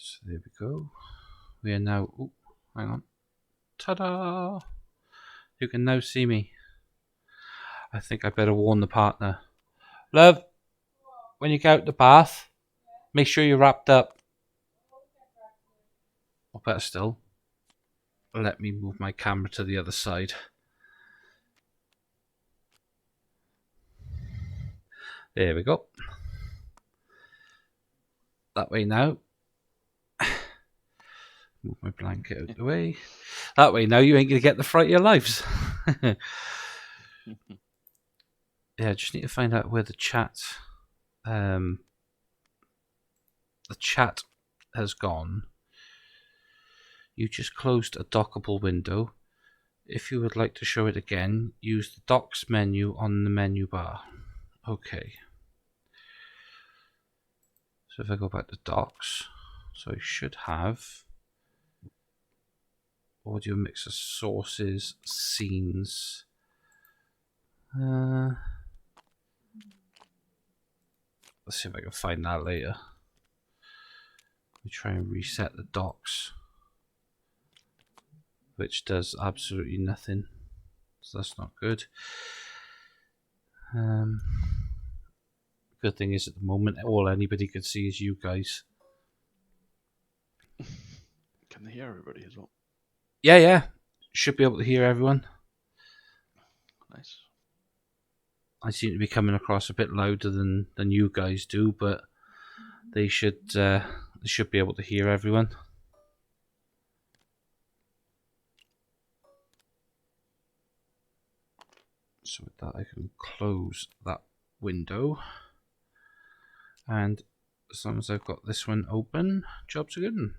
So there we go. We are now... Oh, hang on. Ta-da! You can now see me. I think I better warn the partner. Love, when you get out the bath, make sure you're wrapped up. Or better still, let me move my camera to the other side. There we go. That way now. Move my blanket out the way. That way now you ain't going to get the fright of your lives. Yeah, I just need to find out where the chat has gone. You just closed a dockable window. If you would like to show it again, use the Docs menu on the menu bar. Okay. So if I go back to Docs, so I should have audio mixer sources, scenes. Let's see if I can find that later. Let me try and reset the Docs, which does absolutely nothing. So that's not good. Good thing is at the moment all anybody could see is you guys. Can they hear everybody as well? Yeah. Should be able to hear everyone. Nice. I seem to be coming across a bit louder than you guys do, but they should be able to hear everyone. So with that I can close that window. And as long as I've got this one open, jobs are good.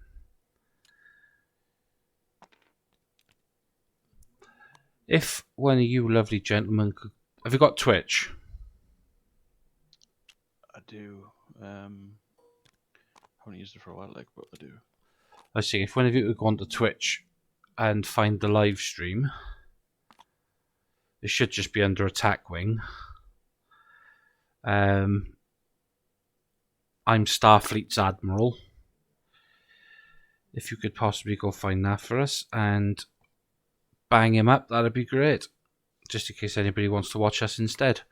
If one of you lovely gentlemen could... Have you got Twitch? I do. Haven't used it for a while, but I do. I was saying, if one of you could go onto Twitch and find the live stream, it should just be under Attack Wing. I'm Starfleet's Admiral. If you could possibly go find that for us and bang him up, that'd be great. Just in case anybody wants to watch us instead.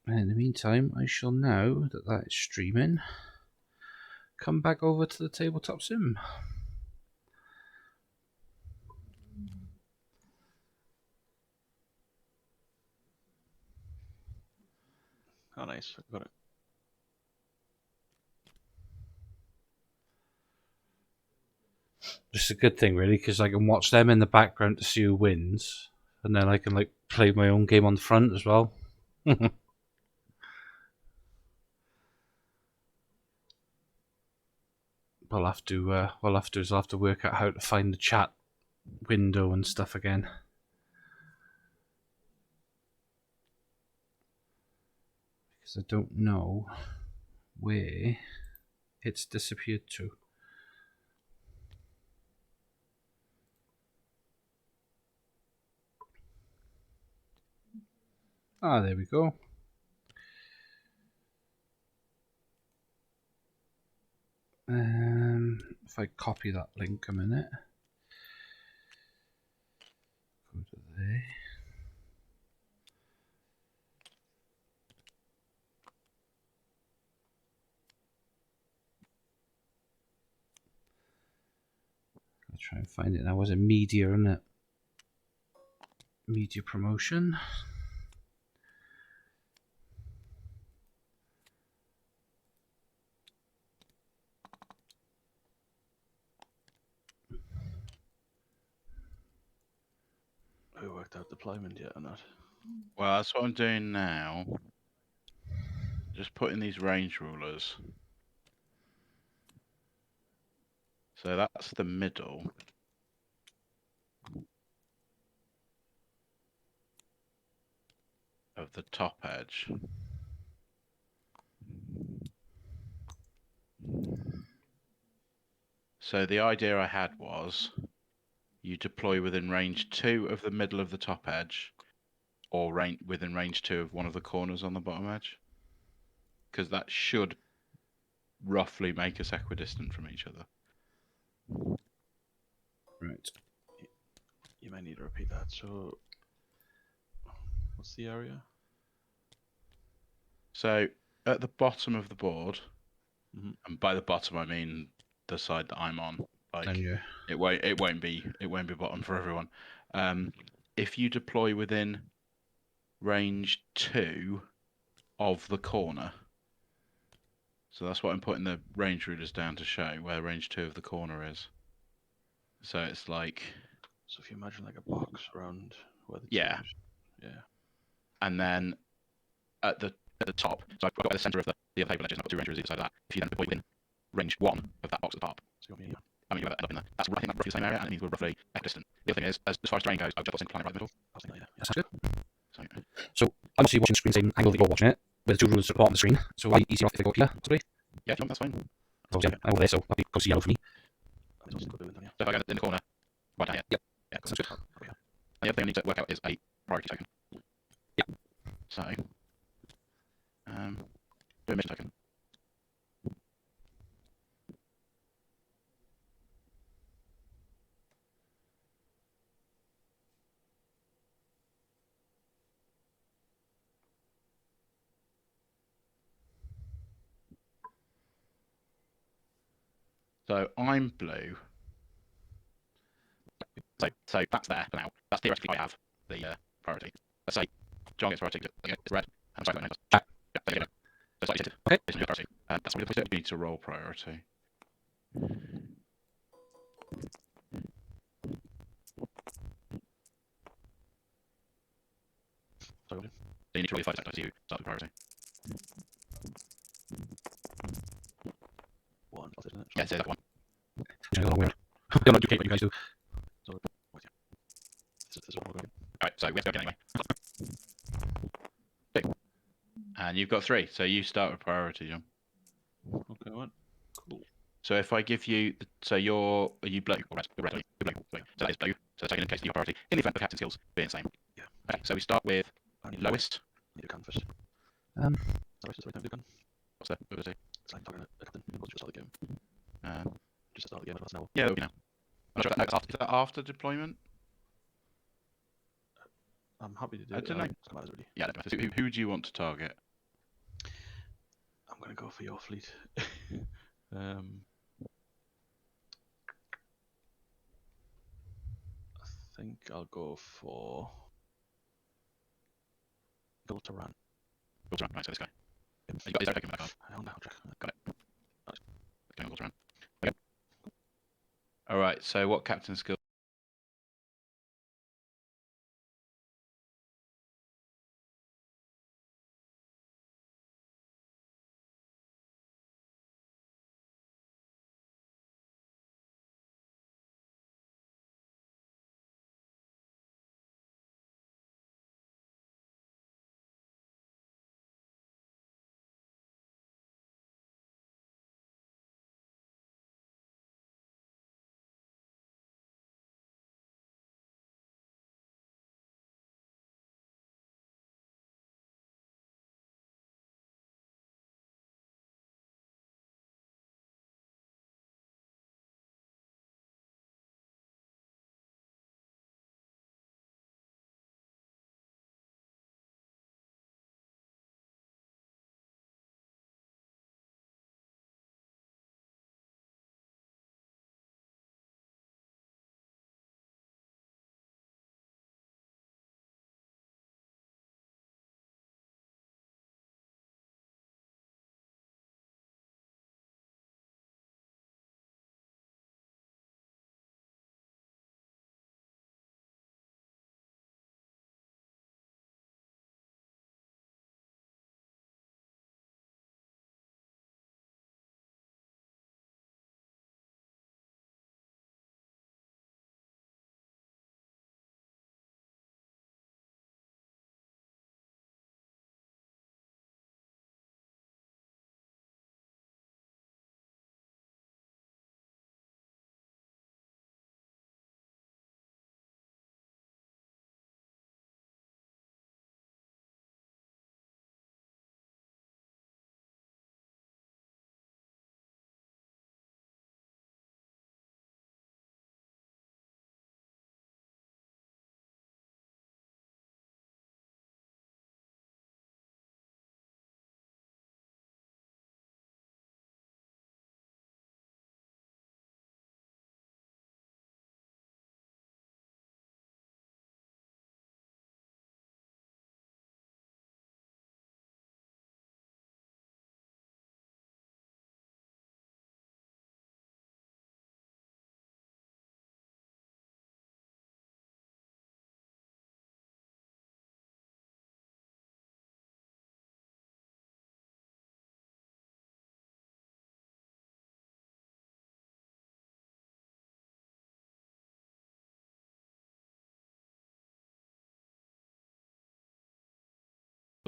And in the meantime, I shall know that that is streaming. Come back over to the tabletop sim. Oh, nice. I got it. Just a good thing, really, because I can watch them in the background to see who wins, and then I can play my own game on the front as well. I'll have to work out how to find the chat window and stuff again. Because I don't know where it's disappeared to. Ah, there we go. If I copy that link a minute. Go to there. I'll try and find it. That was a media, isn't it? Media promotion. Have you worked out deployment yet or not? Well, that's what I'm doing now. Just putting these range rulers. So that's the middle. Of the top edge. So the idea I had was you deploy within range 2 of the middle of the top edge or within range 2 of one of the corners on the bottom edge, because that should roughly make us equidistant from each other. Right. You might need to repeat that. So, what's the area? So at the bottom of the board, Mhm. and by the bottom I mean the side that I'm on. Like And you. it won't be bottom for everyone. If you deploy within range 2 of the corner, so that's what I'm putting the range rulers down to show where range 2 of the corner is. So it's like, So if you imagine like a box around where the yeah, twos- yeah. and then at the top, so I've got the center of the other table edges, and I've got 2 range rulers either side of that. If you then deploy within range 1 of that box at the top, So you want me to, I mean, you end up in there. That's I think that's roughly the same area, and it means we're roughly equidistant. The other thing is, as far as terrain goes, I've just put planet right in the middle. I was thinking, yeah. That sounds good. So, So I'm obviously watching the screen same angle that you're watching it, with the 2 rulers at the bottom of the screen. So are you easy enough if they go here, possibly? yeah, that's fine. Obviously, I'm over there, so that'll be close to yellow for me. I mean, it's also good doing, yeah. So if I go in the corner, right down here. Yep. Yeah, cool. Sounds good. Oh, yeah. And the other thing I need to work out is a priority token. Yeah. So, do a mission token. So I'm blue. So that's there for now. That's theoretically I have the priority. Let's say John gets priority. It's red. I'm sorry, no, Ah. yeah, there you go. So it's like you Okay. It's your priority. That's what we do. You need to roll priority. So, So you need to roll your 5 dice to start with priority. one, isn't it? Yeah, so that one. Which is a little weird. They'll not duplicate what you guys do. So, wait, yeah. This is what we're doing. Alright, so we have to go again anyway. Okay. And you've got 3, so you start with priority, John. Okay, what? Cool. So if I give you, are you blue or red? You're red, you're blue. So that is blue. So it's taken in case of your priority. In the event of captain skills being the same. Yeah. Okay, so we start with I need lowest. need a canvas. Um, Sorry, right time to gun. What's the ability? It's like talking to a captain. It was just start the game. Just to start the game, that's now. Yeah, that'll be now. I'm not sure. Is that after deployment? I'm happy to do I it. don't know. It's come out already. Yeah, who do you want to target? I'm gonna go for your fleet. I think I'll go for Gultaran. Right, so this guy. Is that okay? Back on. Hang on, now, Jack. Got it. Let's go Ultraman. Okay. All right. So what captain skill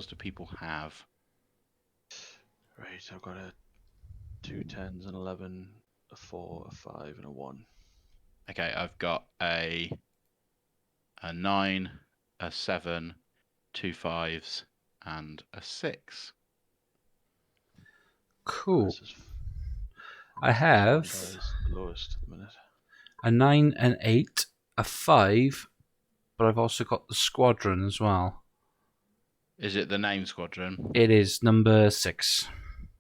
do people have? Right, I've got a 2 10s, an 11, a 4, a 5, and a 1. Okay, I've got a 9, a 7, 2 5s, and a 6. Cool. This is I have is the lowest at the minute. a 9, an 8, a 5, but I've also got the squadron as well. Is it the name squadron? It is number 6.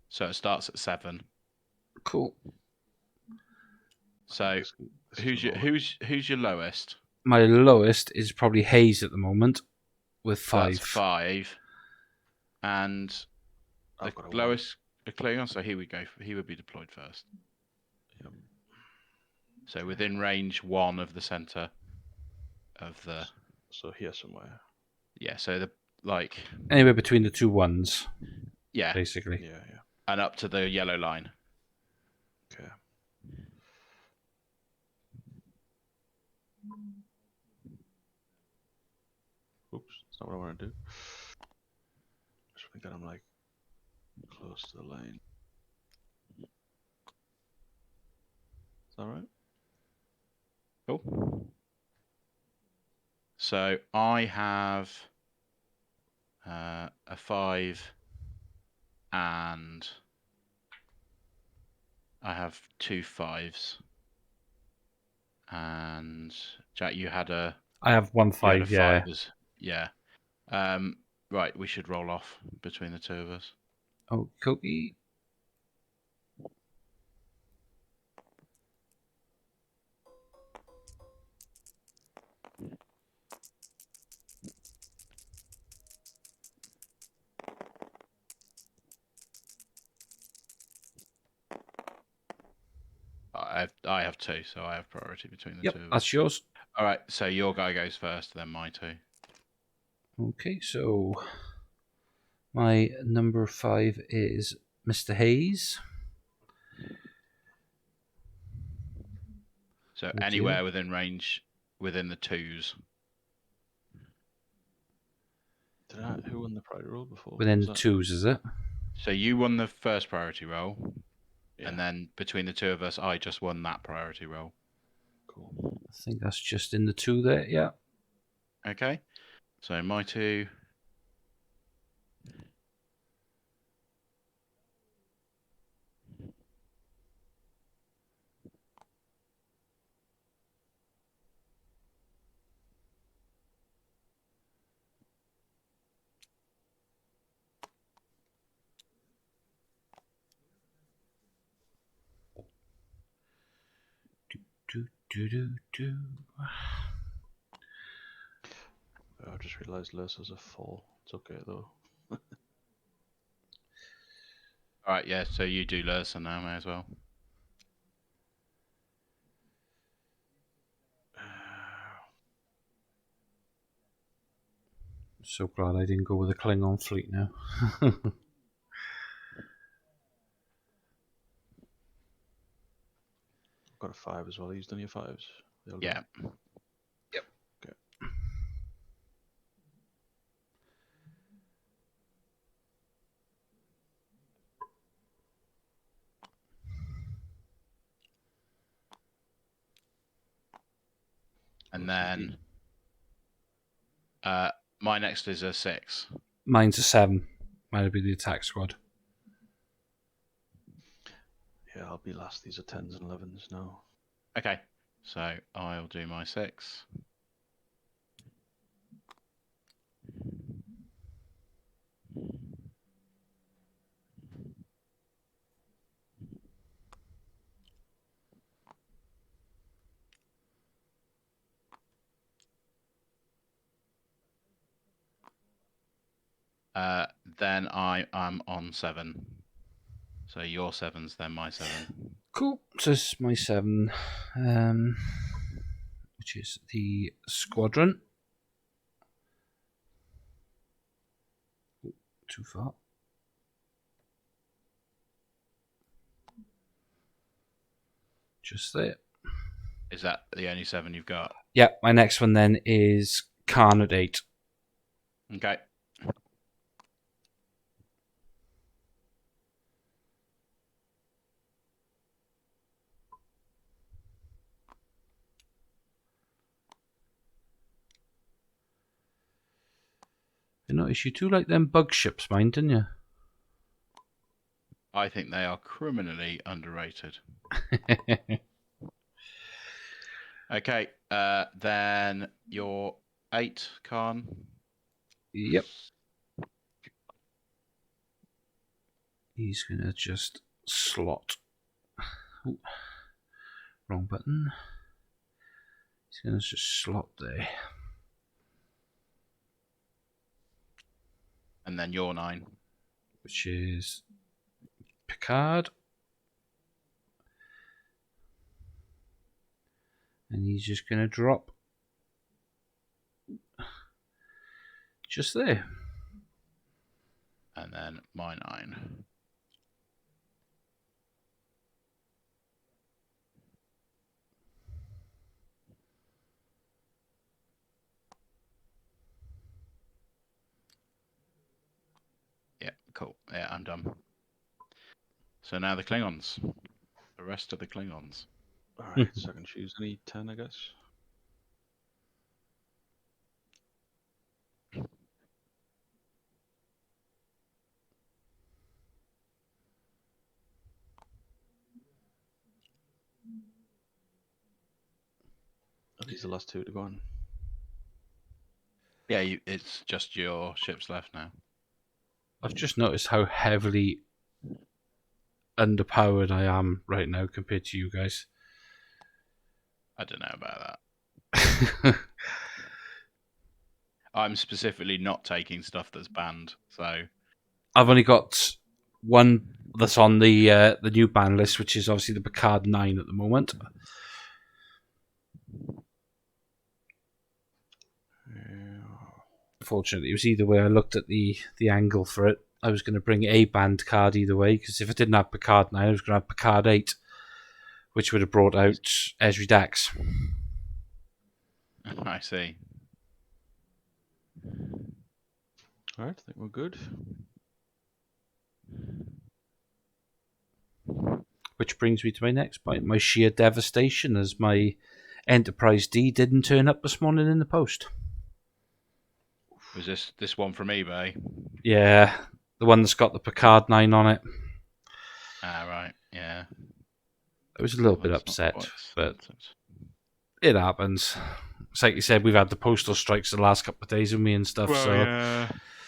So it starts at 7. Cool. So This is the lowest. who's your lowest? My lowest is probably Hayes at the moment with So that's 5. 5. And the I've got a 1. lowest a Klingon, so here we go. He would be deployed first. Yep. So within range 1 of the center of the So here somewhere. yeah. So the like Anywhere between the 2 1s, yeah, basically. Yeah. and up to the yellow line. Okay. Oops, that's not what I want to do. Just want to get him like close to the line. Is that right? Cool. So I have a 5 and I have 2 5s. And Jack, you had a I have 1 you had a 5, yeah. 5 yeah. Right, we should roll off between the two of us. Okay. I have 2, so I have priority between the Yep, two of us. that's yours. All right, so your guy goes first, then my 2. Okay, so my number 5 is Mr. Hayes. So Okay. anywhere within range, within the 2s. Who won the priority roll before? Within Was the that- 2s, is it? So you won the first priority roll, Yeah. and then between the two of us, I just won that priority roll. Cool. I think that's just in the 2 there, yeah. Okay, so my 2. Do. I just realised Lewis has a 4. It's okay though. All right, yeah. So you do Lurson now, may as well. So glad I didn't go with the Klingon fleet now. I've got a 5 as well. He's done your 5s. They all Yeah. done? Yep. Okay. And What's he then my next is a 6. Mine's a 7. Mine'll be the attack squad. Yeah, I'll be last. These are 10s and 11s now. Okay, so I'll do my 6. Then I am on 7. So your 7's then my 7. Cool. So this is my 7, which is the squadron. Too far. Just there. Is that the only 7 you've got? Yeah, my next one then is Khan at 8. Okay. notice you do like them bug ships, mine, didn't you? I think they are criminally underrated. Okay, then your 8, Khan. Yep. He's gonna just slot. Ooh, wrong button. He's gonna just slot there. And then your 9. Which is Picard. And he's just going to drop just there. And then my 9. Yeah, cool. Yeah, I'm done. So now the Klingons. The rest of the Klingons. Alright, so I can choose any 10, I guess. Are these the last 2 to go on? Yeah, it's just your ships left now. I've just noticed how heavily underpowered I am right now compared to you guys. I don't know about that. I'm specifically not taking stuff that's banned, so I've only got one that's on the new ban list, which is obviously the Picard 9 at the moment. Fortunately, it was either way. I looked at the angle for it. I was going to bring a banned card either way, because if I didn't have Picard 9, I was going to have Picard 8, which would have brought out Esri Dax. I see. Alright, I think we're good. Which brings me to my next point, my sheer devastation as my Enterprise D didn't turn up this morning in the post. Was this one from eBay? Yeah, the one that's got the Picard 9 on it. Ah, right. Yeah. I was a little Well, bit it's not upset, quite but sorted. it happens. It's like you said, we've had the postal strikes the last couple of days with me and stuff, Well, so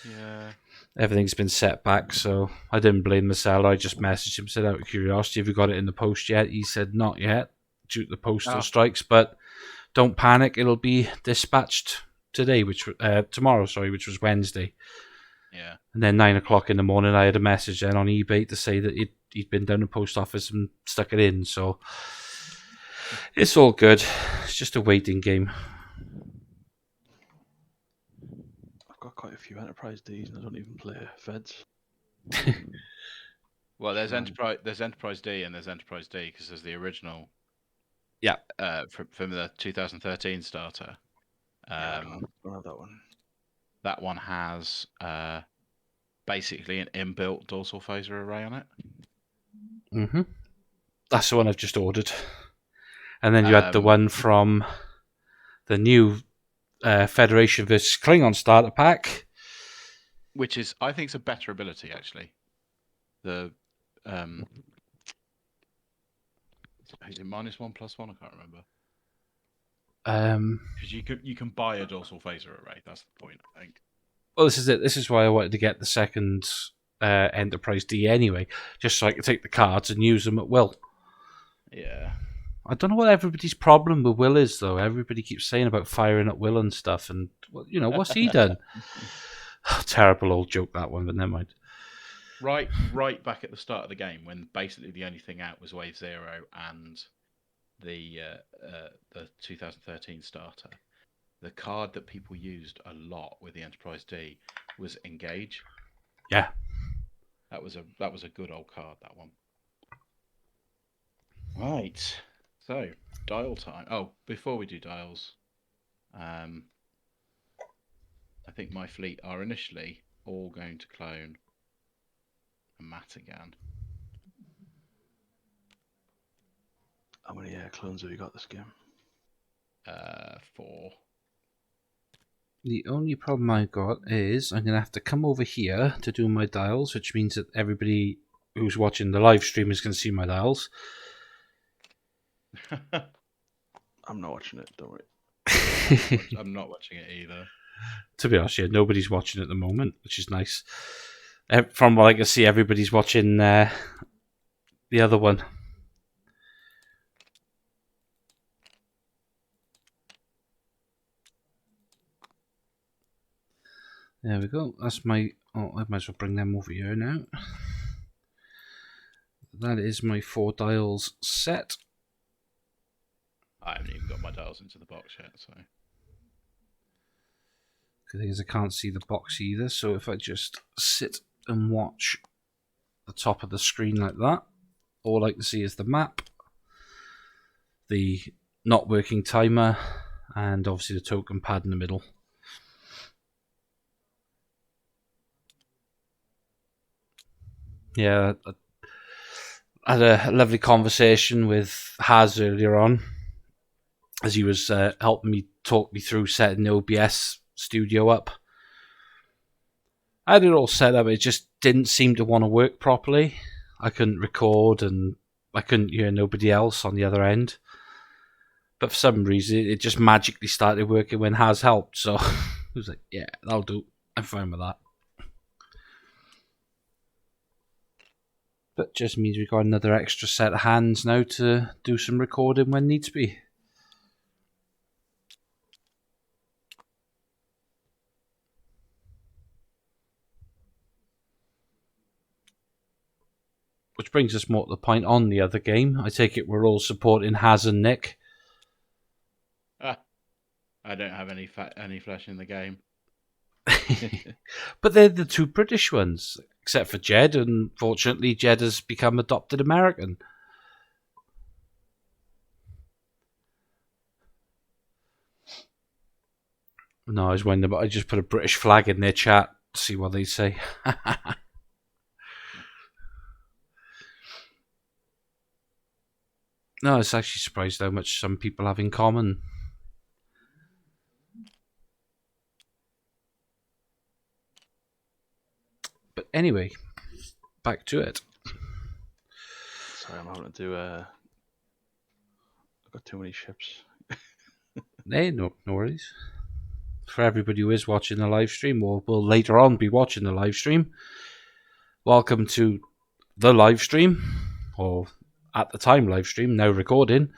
yeah. everything's been set back. So I didn't blame the seller. I just messaged him, said out of curiosity, have you got it in the post yet? He said not yet, due to the postal strikes, but don't panic, it'll be dispatched today, tomorrow, which was Wednesday. Yeah. And then 9 o'clock in the morning, I had a message then on eBay to say that he'd been down to the post office and stuck it in. So it's all good. It's just a waiting game. I've got quite a few Enterprise Ds and I don't even play Feds. Well, there's Fine. Enterprise D and there's Enterprise D because there's the original. Yeah. From the 2013 starter. Yeah, I don't have that one. That one has basically an inbuilt dorsal phaser array on it. Mm-hmm. That's the one I've just ordered. And then you had the one from the new Federation vs. Klingon starter pack. Which is, I think, it's a better ability, actually. The is it -1 +1? I can't remember. Because you can buy a dorsal phaser array. That's the point, I think. Well, this is it. This is why I wanted to get the second Enterprise D anyway, just so I could take the cards and use them at will. Yeah. I don't know what everybody's problem with Will is, though. Everybody keeps saying about firing at Will and stuff, and what's he done? Terrible old joke, that one, but never mind. Right back at the start of the game, when basically the only thing out was Wave 0 and the 2013 starter. The card that people used a lot with the Enterprise D was Engage. Yeah, that was a good old card. That one. Right. So dial time. Oh, before we do dials, I think my fleet are initially all going to clone a Matagan. How many clones have you got this game? 4. The only problem I've got is I'm going to have to come over here to do my dials, which means that everybody who's watching the live stream is going to see my dials. I'm not watching it, don't worry. I'm not watching it either. To be honest, yeah, nobody's watching at the moment, which is nice. From what I can see, everybody's watching the other one. There we go. That's my... Oh, I might as well bring them over here now. That is my 4 dials set. I haven't even got my dials into the box yet, so... The thing is, I can't see the box either, so if I just sit and watch the top of the screen like that, all I can see is the map, the not working timer, and obviously the token pad in the middle. Yeah, I had a lovely conversation with Haz earlier on, as he was helping me talk me through setting the OBS studio up. I had it all set up, it just didn't seem to want to work properly. I couldn't record and I couldn't hear nobody else on the other end. But for some reason, it just magically started working when Haz helped. So I was like, yeah, that'll do. I'm fine with that. But just means we've got another extra set of hands now to do some recording when needs be. Which brings us more to the point on the other game. I take it we're all supporting Haz and Nick. I don't have any flesh in the game. But they're the 2 British ones, except for Jed, and fortunately Jed has become adopted American. No, I was wondering, but I just put a British flag in their chat to see what they say. No, I was actually surprised how much some people have in common. But anyway, back to it. Sorry, I'm having to do I've got too many ships. Hey, no worries. For everybody who is watching the live stream, or will later on be watching the live stream, welcome to the live stream, or at the time live stream, now recording.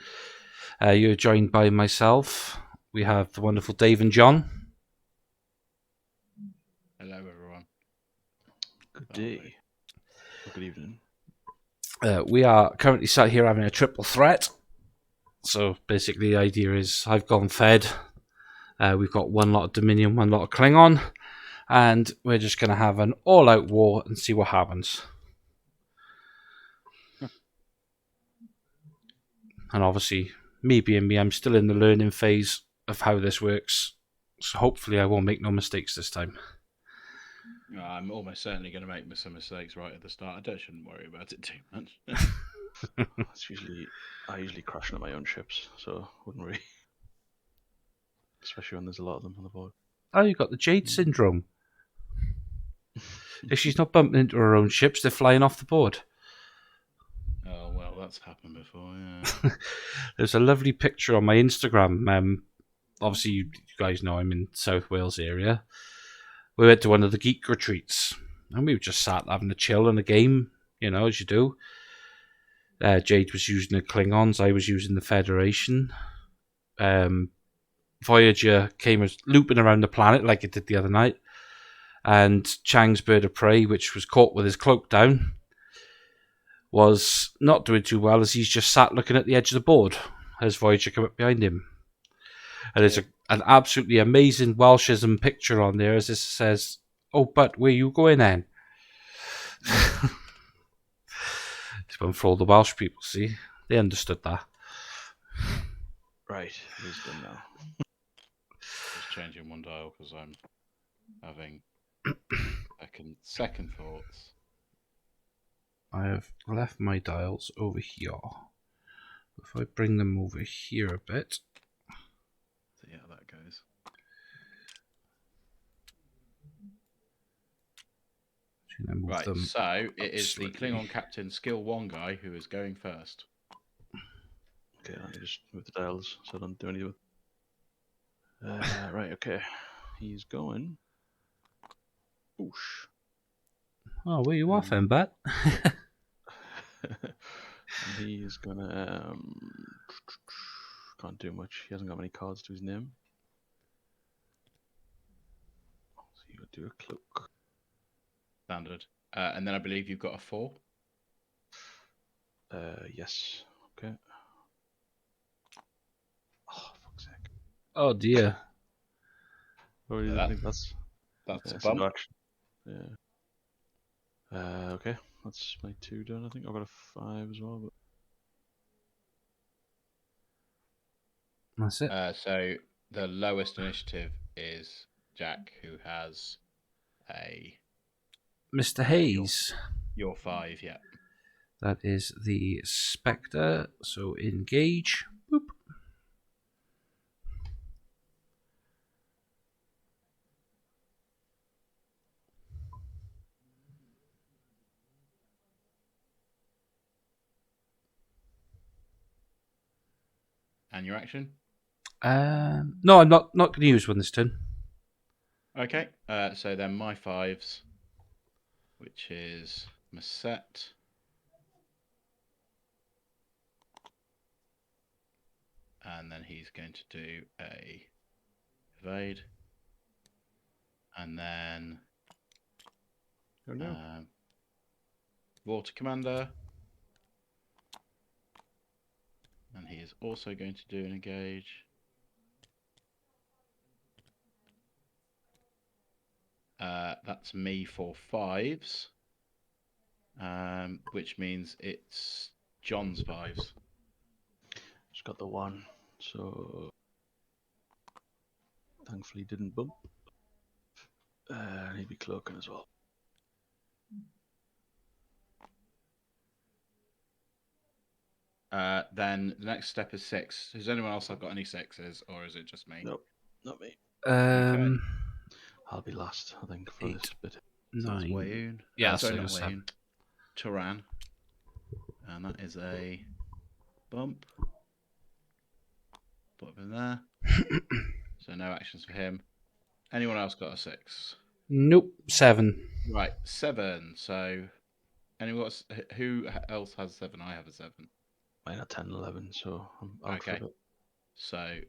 You're joined by myself. We have the wonderful Dave and John. Hello, everyone. Good day. Good evening. We are currently sat here having a triple threat. So basically the idea is I've gone fed. We've got 1 lot of Dominion, 1 lot of Klingon. And we're just going to have an all-out war and see what happens. And obviously, me being me, I'm still in the learning phase of how this works. So hopefully I won't make no mistakes this time. I'm almost certainly going to make some mistakes right at the start. I shouldn't worry about it too much. I usually crash into my own ships, so wouldn't worry. Especially when there's a lot of them on the board. Oh, you got the Jade syndrome. If she's not bumping into her own ships, they're flying off the board. Oh, well, that's happened before, yeah. There's a lovely picture on my Instagram. Obviously, you guys know I'm in South Wales area. We went to one of the geek retreats, and we were just sat having a chill and a game, you know, as you do. Jade was using the Klingons, I was using the Federation. Voyager came looping around the planet like it did the other night, and Chang's bird of prey, which was caught with his cloak down, was not doing too well as he's just sat looking at the edge of the board as Voyager came up behind him. And there's an absolutely amazing Welshism picture on there as this says, "Oh, but where you going then?" It's one for all the Welsh people, see? They understood that. Right, it is done now. Just changing 1 dial because I'm having second thoughts. I have left my dials over here. If I bring them over here a bit. So yeah, that goes. Just gonna move Right, them. so it is the slightly. Klingon Captain Skill 1 guy who is going first. Okay, let me just move the dials so I don't do any of it. Right, okay. He's going. Oosh. Oh, where you off then, Bat? And he's gonna can't do much. He hasn't got many cards to his name. So you do a cloak. Standard. And then I believe you've got a 4. Yes. Okay. Oh, fuck's sake. Oh dear. What do you That- think that's? That's a single bump. action. Yeah. Okay. That's my 2 done. I think I've got a 5 as well. But That's it. So the lowest initiative is Jack, who has a Mr. Hayes. your 5, yeah. That is the Spectre. So engage. Boop. And your action? No, I'm not going to use one this turn. Okay. So then my 5s, which is my set. And then he's going to do a evade. And then oh no. Water Commander. And he is also going to do an engage. That's me for 5s. Which means it's John's 5s. Just got the 1. So thankfully didn't bump. He'd be cloaking as well. Then the next step is 6. Has anyone else got any 6s, or is it just me? Nope, not me. Okay. I'll be last, I think, for 8, this bit. So that's 9. Wayoon. Yeah, sorry, so not 7. Wayoon. Turan. And that is a bump. Put him in there. So no actions for him. Anyone else got a 6? Nope, 7. Right, 7. So anyone else, who else has 7? I have a 7. Mine are 10 and 11, so I'm out Okay. for a bit. So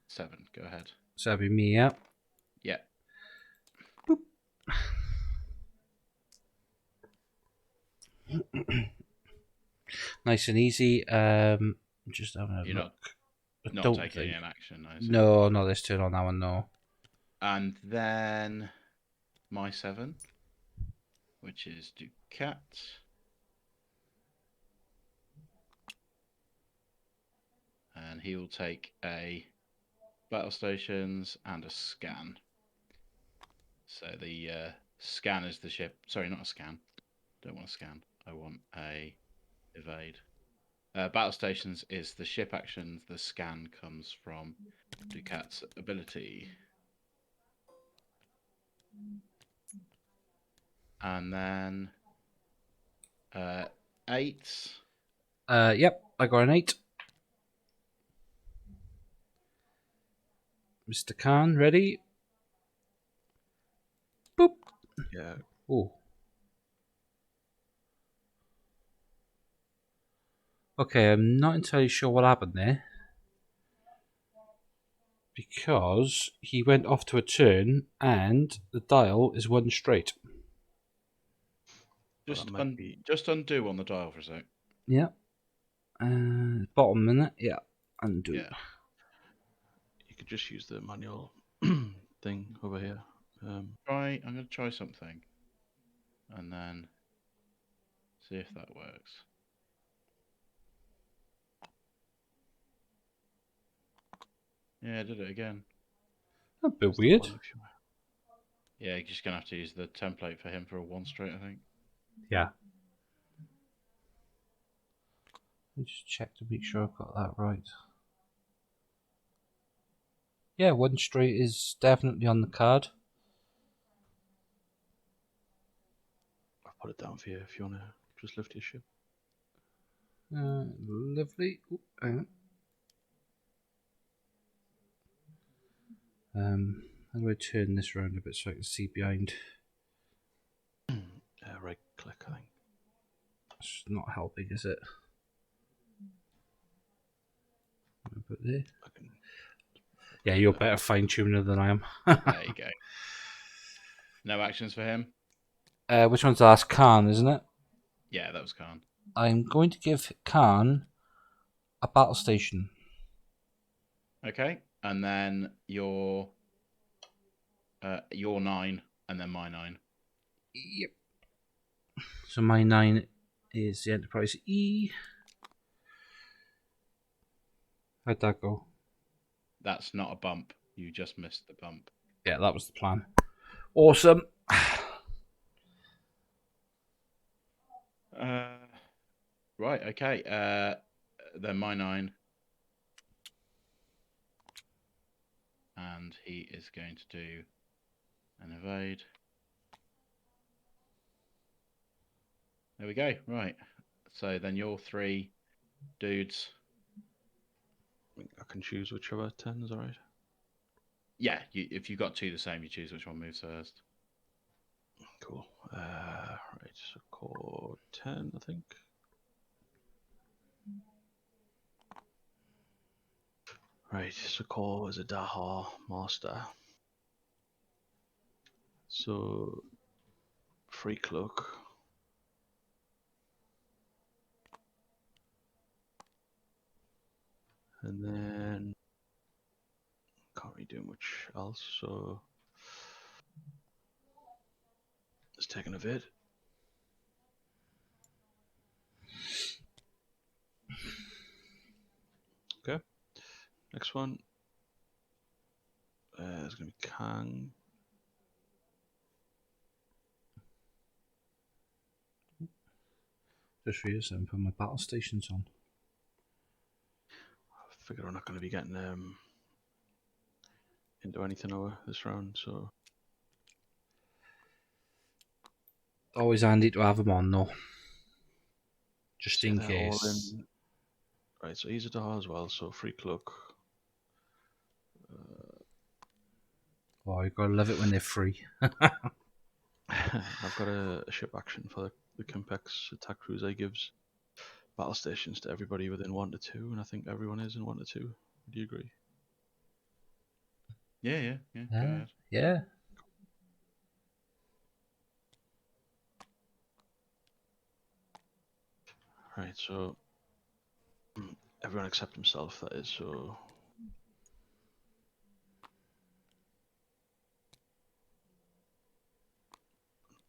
7. Go ahead. So that'd be me, yeah. Yeah. Nice and easy. Just having a You're look. not Don't taking think. an action, I assume. No, not this turn on that one, no. And then my 7, which is Ducat. And he will take a battle stations and a scan. So the scan is the ship. Sorry, not a scan. Don't want a scan. I want a evade. Battle stations is the ship action. The scan comes from Ducat's ability. And then 8. Yep, I got an 8. Mr. Khan, ready? Boop. Yeah. Oh. Okay, I'm not entirely sure what happened there. Because he went off to a turn and the dial is 1 straight. Just, Well, that might be... just undo on the dial for a sec. Yeah. Bottom minute, yeah. Undo. Yeah. You could just use the manual thing over here. I'm going to try something. And then see if that works. Yeah, I did it again. A bit weird. Yeah, you're just going to have to use the template for him for a 1 straight, I think. Yeah. Let me just check to make sure I've got that right. Yeah, 1 straight is definitely on the card. put it down for you if you want to just lift your ship. Lovely. Ooh, hang on. How do I turn this around a bit so I can see behind? Right click, I think. It's not helping, is it? Put there. I can... Yeah, you're better fine tuner than I am. There you go. No actions for him? Which one's the last? Khan, isn't it? Yeah, that was Khan. I'm going to give Khan a battle station. Okay, and then your 9, and then my 9. Yep. So my 9 is the Enterprise E. How'd that go? That's not a bump. You just missed the bump. Yeah, that was the plan. Awesome. Right, okay. Then my 9. And he is going to do an evade. There we go. Right. So then your 3 dudes. I can choose whichever 10 is alright. Yeah, if you've got 2 the same, you choose which one moves first. Cool. Right, so core 10, I think. Right, so core is a Daha master. So free cloak. And then can't really do much else, so let's take an evade. Okay. Next one. It's gonna be Kang. Just realised I'm putting my battle stations on. I figure I'm not gonna be getting into anything over this round, so Always handy to have them on though. Just in they're all case. in. Right, so he's a Daha as well, so free cloak. Oh, you gotta love it when they're free. I've got a ship action for the Kimpex attack cruiser. Gives battle stations to everybody within 1 to 2, and I think everyone is in 1 to 2. Do you agree? Yeah. Go ahead. Yeah. Right, so everyone except himself, that is, so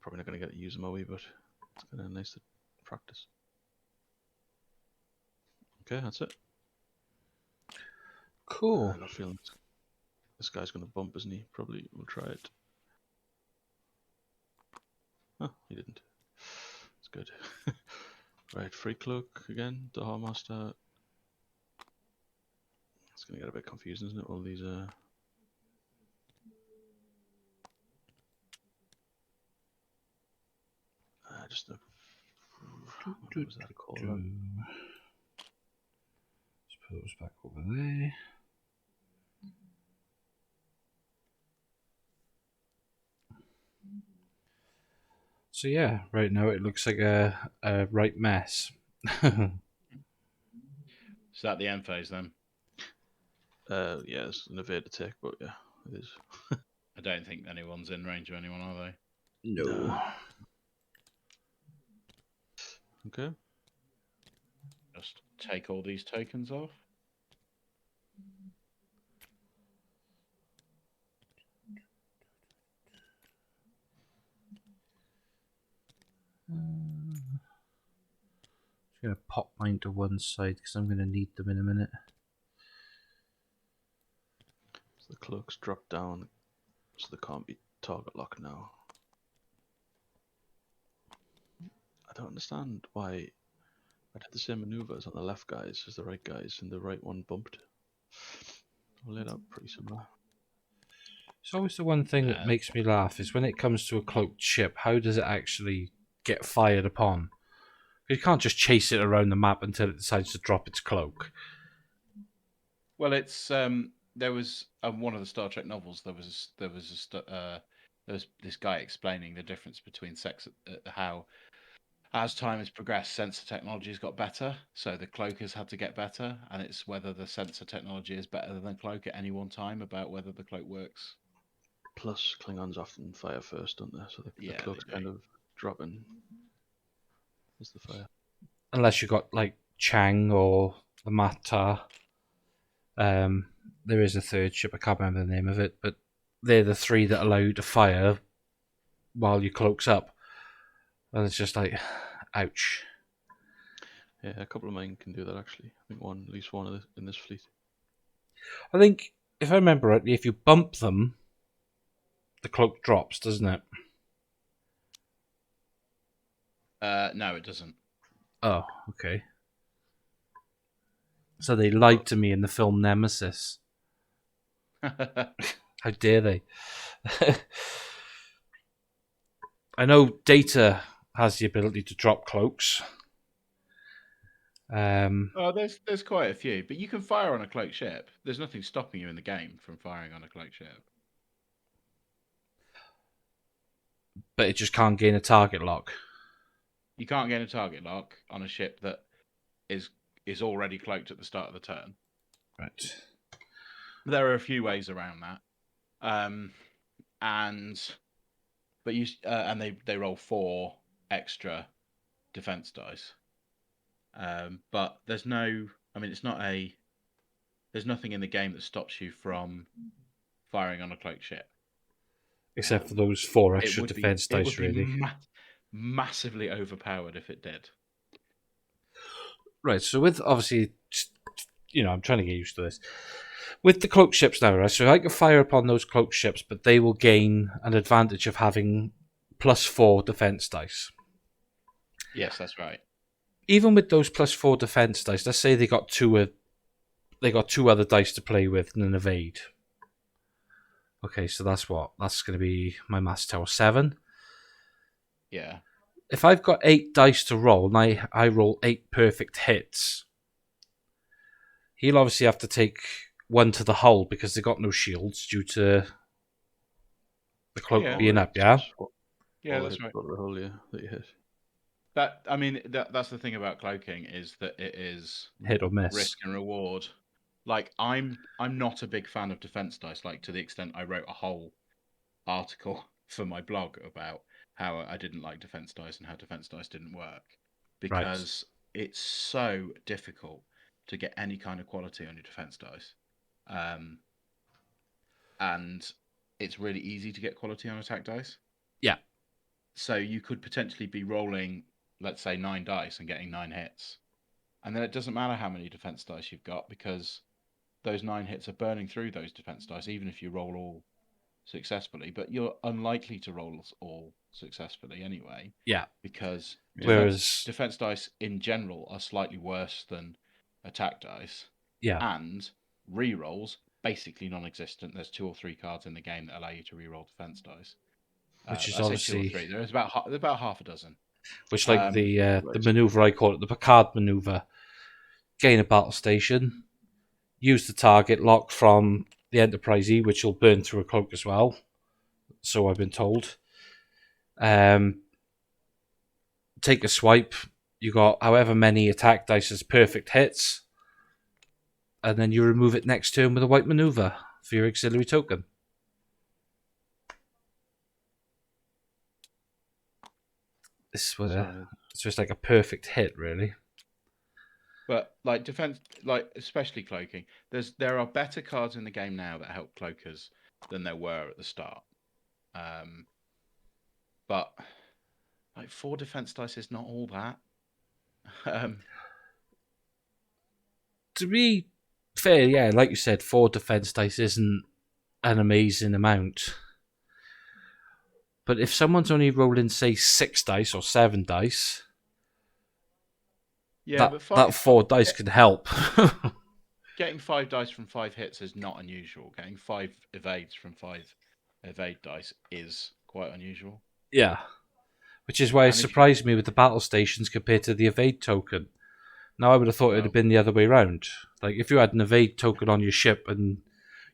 probably not going to get to use them, are we? But it's kind of nice to practice. Okay, that's it. Cool. I got a feeling this guy's going to bump, isn't he? Probably we'll try it. Oh, he didn't. It's good. Right, free cloak again, the Master. It's going to get a bit confusing, isn't it? All these just a what was that called? Let's put those back over there. So yeah, right now it looks like a right mess. Is that the end phase then? Yeah, it's an evade attack, but yeah, it is. I don't think anyone's in range of anyone, are they? No. Okay. Just take all these tokens off. Just gonna pop mine to one side because I'm gonna need them in a minute. So the cloaks drop down, so they can't be target locked now. I don't understand why I did the same maneuvers on the left guys as the right guys, and the right one bumped. I laid out pretty similar. It's always the one thing that makes me laugh is when it comes to a cloaked ship, how does it actually get fired upon. You can't just chase it around the map until it decides to drop its cloak. Well, it's there was one of the Star Trek novels. There was this guy explaining the difference between how as time has progressed, sensor technology has got better. So the cloak has had to get better, and it's whether the sensor technology is better than the cloak at any one time about whether the cloak works. Plus, Klingons often fire first, don't they? So the Yeah, cloak's they do. kind of dropping as the fire. Unless you got like Chang or the Matar. There is a third ship, I can't remember the name of it, but they're the three that allow you to fire while your cloak's up. And it's just like, ouch. Yeah, a couple of mine can do that actually. I think at least one in this fleet. I think, if I remember rightly, if you bump them, the cloak drops, doesn't it? No, it doesn't. Oh, okay. So they lied to me in the film Nemesis. How dare they? I know Data has the ability to drop cloaks. Oh, there's quite a few, but you can fire on a cloaked ship. There's nothing stopping you in the game from firing on a cloaked ship. But it just can't gain a target lock. You can't get a target lock on a ship that is already cloaked at the start of the turn. Right. There are a few ways around that, and they roll 4 extra defense dice. But there's no, I mean, there's nothing in the game that stops you from firing on a cloaked ship. Except for those 4 extra defense It dice, would be really. massively overpowered if it did. Right, so with, obviously, I'm trying to get used to this. With the cloak ships now, right, so I can fire upon those cloak ships, but they will gain an advantage of having +4 defense dice. Yes, that's right. Even with those +4 defense dice, let's say they got two other dice to play with and an evade. Okay, so that's going to be my mass tower 7. Yeah. If I've got 8 dice to roll and I roll 8 perfect hits, he'll obviously have to take 1 to the hull because they got no shields due to the cloak being up, yeah? Yeah, that's right. The hole, yeah, that you hit. That's the thing about cloaking is that it is Hit or miss. risk and reward. Like I'm not a big fan of defense dice. Like to the extent I wrote a whole article for my blog about how I didn't like defense dice and how defense dice didn't work because it's so difficult to get any kind of quality on your defense dice, and it's really easy to get quality on attack dice. Yeah. So you could potentially be rolling, let's say, 9 dice and getting 9 hits. And then it doesn't matter how many defense dice you've got because those 9 hits are burning through those defense dice, even if you roll all successfully. But you're unlikely to roll all successfully anyway. Yeah. Because defense dice in general are slightly worse than attack dice. Yeah. And re-rolls, basically non-existent. There's 2 or 3 cards in the game that allow you to re-roll defense dice. Which is obviously 2 or 3. There's about half a dozen. Which, like the maneuver I call it, the Picard maneuver. Gain a battle station, use the target lock from the Enterprise E, which will burn through a cloak as well. So I've been told. Take a swipe. You got however many attack dice as perfect hits, and then you remove it next turn with a white maneuver for your auxiliary token. It's just like a perfect hit, really. But like defense, like especially cloaking, there are better cards in the game now that help cloakers than there were at the start. But like 4 defense dice is not all that. To be fair, yeah, like you said, 4 defense dice isn't an amazing amount. But if someone's only rolling, say, 6 dice or 7 dice, that 4 dice can help. Getting 5 dice from 5 hits is not unusual. Getting 5 evades from 5 evade dice is quite unusual. Yeah. Which is why it And if you- surprised me with the battle stations compared to the evade token. Now I would have thought it would have been the other way round. Like if you had an evade token on your ship and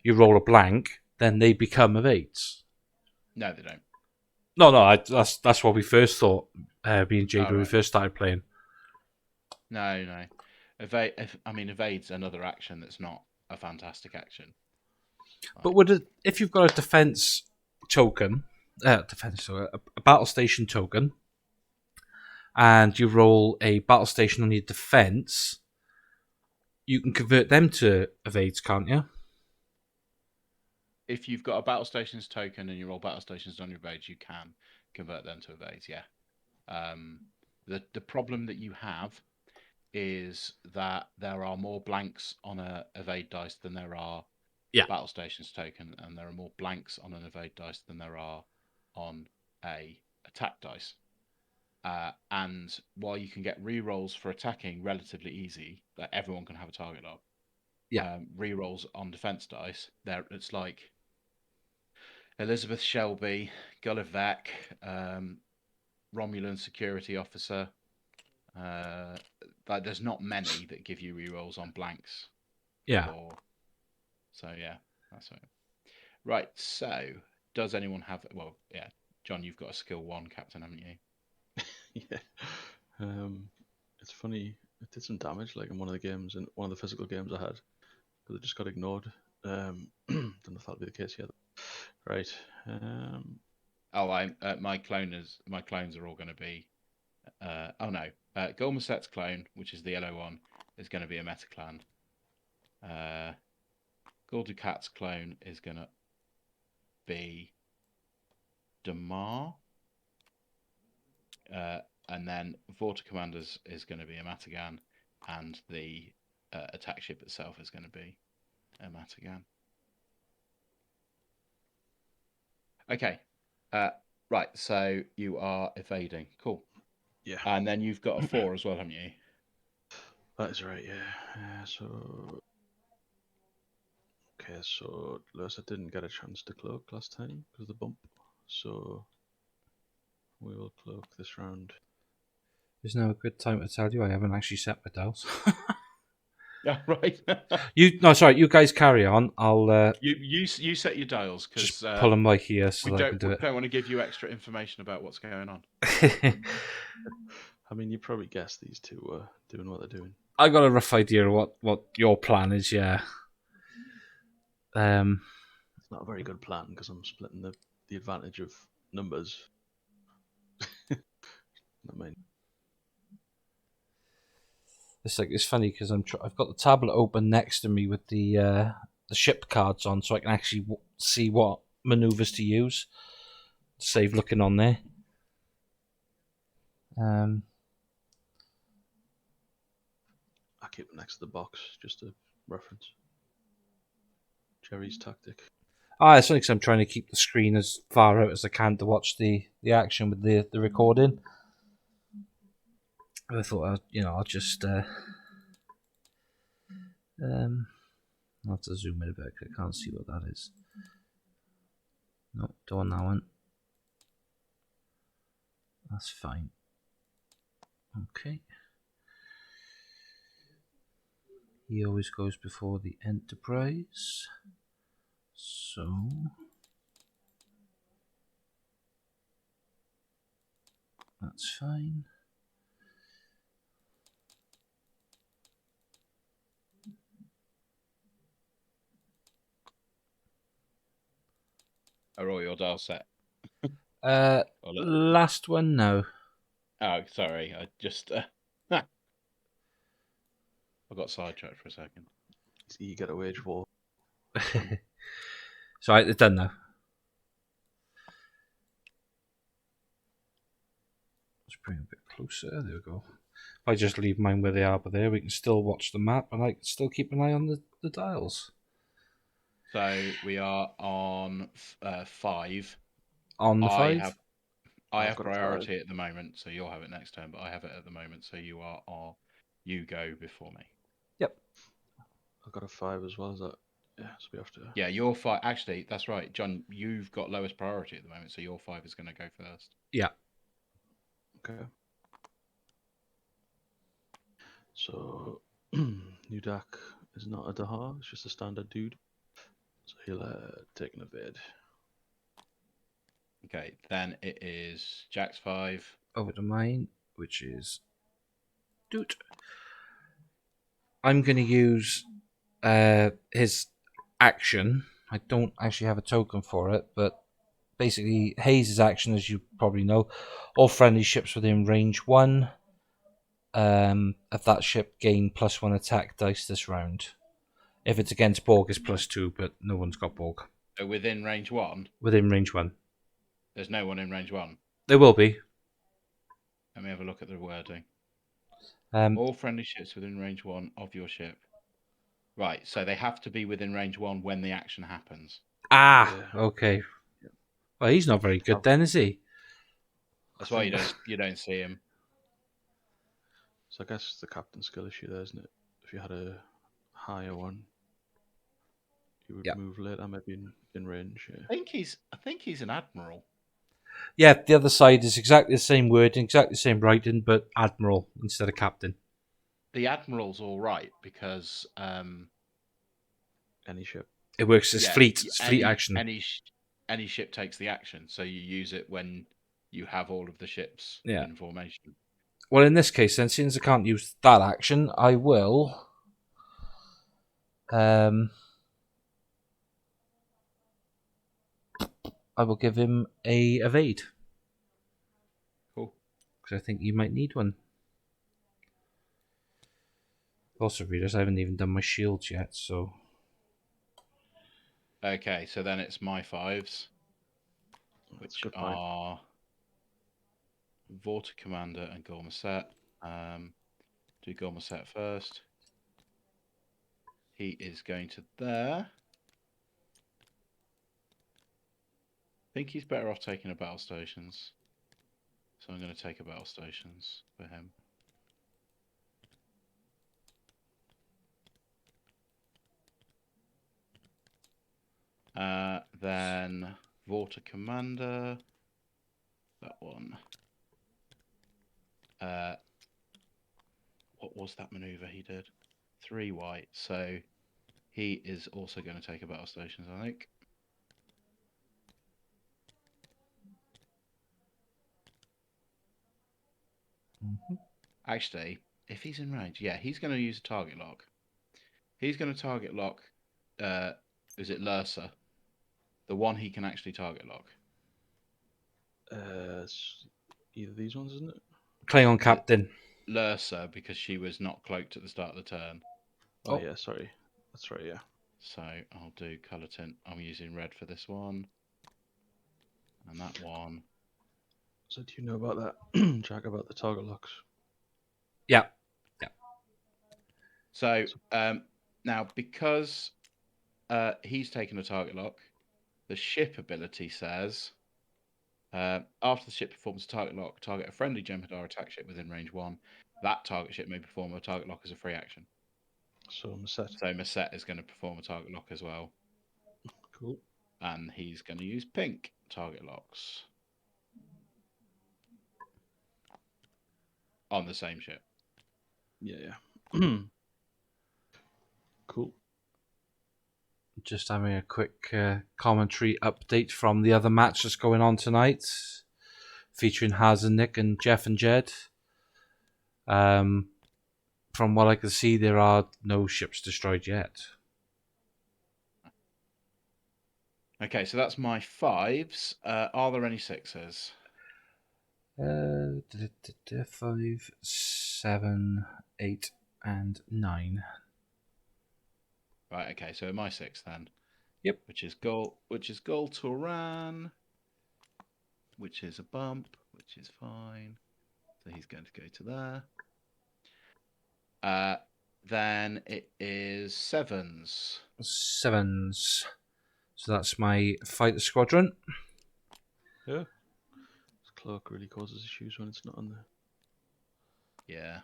you roll a blank, then they become evades. No, they don't. No, that's what we first thought. Me and Jade when we right. first started playing. No. Evade's another action that's not a fantastic action. But if you've got a defense token, a battle station token, and you roll a battle station on your defense, you can convert them to evades, can't you? If you've got a battle stations token and you roll battle stations on your evades, you can convert them to evades. Yeah. The problem that you have is that there are more blanks on a evade dice than there are battle stations token, and there are more blanks on an evade dice than there are on a attack dice. And while you can get re-rolls for attacking relatively easy, that everyone can have a target of, re-rolls on defense dice, it's like Elizabeth Shelby, Gullivac, Romulan security officer. Like there's not many that give you re-rolls on blanks. Yeah. So yeah, that's it. Right. So does anyone have? Well, yeah, John, you've got a skill 1 captain, haven't you? Yeah. It's funny. It did some damage, like in one of the games, in one of the physical games I had, because it just got ignored. Don't know if that'll be the case yet. Right. My clones are all going to be. Golmaset's clone, which is the yellow one, is going to be a meta clan. Gul Dukat's clone is going to be Damar. And then Vorta Commanders is going to be a Matagan, and the attack ship itself is going to be a Matagan. Okay. Right, so you are evading. Cool. Yeah. And then you've got a 4 as well, haven't you? That is right, yeah. So Lewis, I didn't get a chance to cloak last time because of the bump. So we will cloak this round. There's no good time to tell you I haven't actually set my dials. Yeah, right. You guys carry on. I'll you set your dials because just pull them by here so we I can do it. don't want to give you extra information about what's going on. I mean, you probably guessed these two were doing what they're doing. I got a rough idea of what your plan is. Yeah. It's not a very good plan because I'm splitting the advantage of numbers. I mean, it's funny because I've got the tablet open next to me with the ship cards on, so I can actually see what maneuvers to use. Save looking on there. I keep them next to the box, just a reference. Jerry's tactic. It's only because I'm trying to keep the screen as far out as I can to watch the action with the recording. I thought, I'll just I'll have to zoom in a bit. I can't see what that is. No, don't want that one. That's fine. Okay. He always goes before the Enterprise. So that's fine. Are all your dials set? Last one, no. Oh, sorry. I just I got sidetracked for a second. He's eager to wage war. So it's done now. Let's bring it a bit closer. There we go. If I just leave mine where they are, but there we can still watch the map, and I can still keep an eye on the dials. So we are on 5. On the 5? I have priority at the moment, so you'll have it next turn. But I have it at the moment, so you you go before me. Yep. I've got a 5 as well. Is that? Yeah, so we have to. Yeah, your 5. Actually, that's right, John. You've got lowest priority at the moment, so your 5 is going to go first. Yeah. Okay. So, Nudak is not a Daha, it's just a standard dude. So he'll take an evade. Okay, then it is Jack's 5. Over to mine, which is Doot. I'm going to use his action. I don't actually have a token for it, but basically Hayes' action, as you probably know, all friendly ships within range 1 of that ship gain +1 attack dice this round. If it's against Borg, it's +2, but no one's got Borg. So within range 1, Within range 1. there's no one in range 1. There will be. Let me have a look at the wording. Um, All friendly ships within range 1 of your ship. Right, so they have to be within range 1 when the action happens. Ah, Yeah. okay. Well, he's not very good then, is he? That's why you don't see him. So I guess it's the captain skill issue there, isn't it? If you had a higher one, you would Yeah. move later, maybe in range. Yeah. I think he's an admiral. Yeah, the other side is exactly the same wording, exactly the same writing, but admiral instead of captain. The admiral's all right because Any ship. It works as fleet. It's fleet any action. any ship takes the action, so you use it when you have all of the ships Yeah. in formation. Well, in this case, then, since I can't use that action, I will. I will give him a evade. Cool. Because I think you might need one. Also, readers, I haven't even done my shields yet, so. Okay, so then it's my 5s, That's which a good point. are Vorta Commander and Gormaset. Do Gormaset first. He is going to there. I think he's better off taking a battle stations. So I'm going to take a battle stations for him. Then Vorta Commander. That one. What was that maneuver he did? 3 white. So he is also going to take a battle stations, I think. Actually, if he's in range, yeah, he's going to use a target lock. He's going to target lock. Is it Lursa? The one he can actually target lock. It's either these ones, isn't it? Klingon captain. Lursa, because she was not cloaked at the start of the turn. Oh, yeah, sorry. That's right, yeah. So I'll do colour tint. I'm using red for this one. And that one. So do you know about that, Jack, about the target locks? Yeah. So now, because he's taken a target lock, the ship ability says, after the ship performs a target lock, target a friendly Jem'Hadar attack ship within range 1. That target ship may perform a target lock as a free action. So Maset. So Maset is going to perform a target lock as well. Cool. And he's going to use pink target locks on the same ship. Yeah. Cool. Just having a quick commentary update from the other match that's going on tonight, featuring Haz and Nick and Jeff and Jed. From what I can see, there are no ships destroyed yet. Okay, so that's my 5s. Are there any 6s? 5, 7, 8, and 9. Right, okay, so my 6 then. Yep. Which is Gul Turan, which is a bump, which is fine. So he's going to go to there. Then it is 7s. 7s. So that's my fighter squadron. Yeah. This cloak really causes issues when it's not on there. Yeah.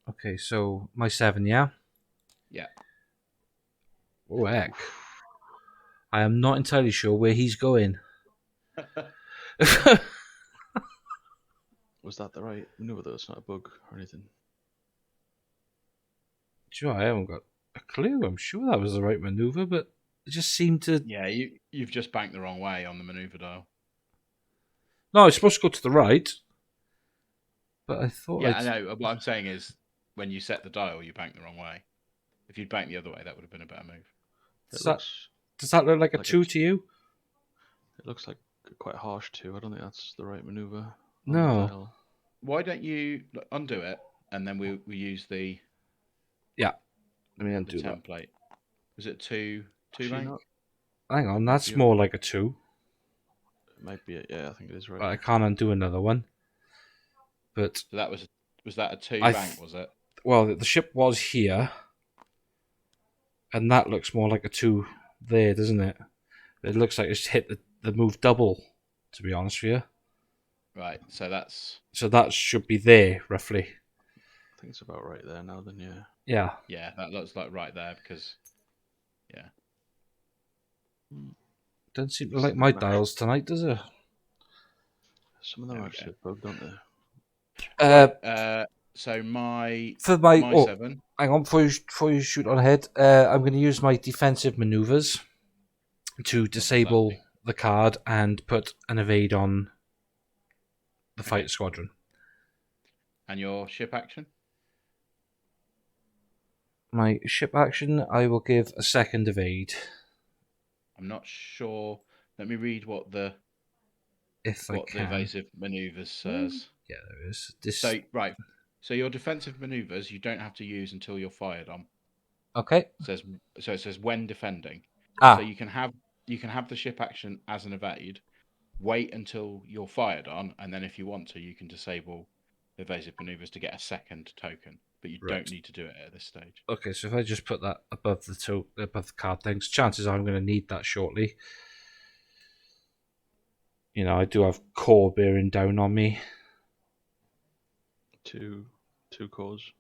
Okay, so my 7, yeah? Yeah. Oh, heck. I am not entirely sure where he's going. Was that the right maneuver though? It's not a bug or anything. Sure, I haven't got a clue. I'm sure that was the right maneuver, but it just seemed to. Yeah, you've just banked the wrong way on the maneuver dial. No, it's supposed to go to the right. But I thought Yeah, I know. What I'm saying is, when you set the dial, you banked the wrong way. If you'd banked the other way, that would have been a better move. Does that look like a like 2 to you? It looks like quite harsh too. I don't think that's the right maneuver. On No. The dial. Why don't you undo it and then we use the Yeah. Let me undo that. template. Was it two Actually, rank? not. Hang on, Might that's be more like a 2. It might be. Yeah, I think it is right. But I can't undo another one. But So that was that a 2 bank? Was it? Well, the ship was here, and that looks more like a 2 there, doesn't it? It looks like it's hit the move double. To be honest with you. Right. So that should be there roughly. I think it's about right there now. Then yeah. Yeah. Yeah, that looks like right there because. Yeah. Doesn't seem to like my dials tonight, does it? Some of them are actually bugged, don't they? Right, so my 7. Hang on, before you shoot on ahead, I'm going to use my defensive maneuvers to disable the card and put an evade on the fighter squadron. And your ship action? My ship action, I will give a second evade. I'm not sure. Let me read what the evasive maneuvers says. Yeah, there is. So your defensive maneuvers you don't have to use until you're fired on. Okay. It says when defending. So you can have the ship action as an evade. Wait until you're fired on, and then if you want to, you can disable evasive maneuvers to get a second token. But you don't need to do it at this stage. Okay, so if I just put that above the card things, chances are I'm going to need that shortly. You know, I do have core bearing down on me. Two cores.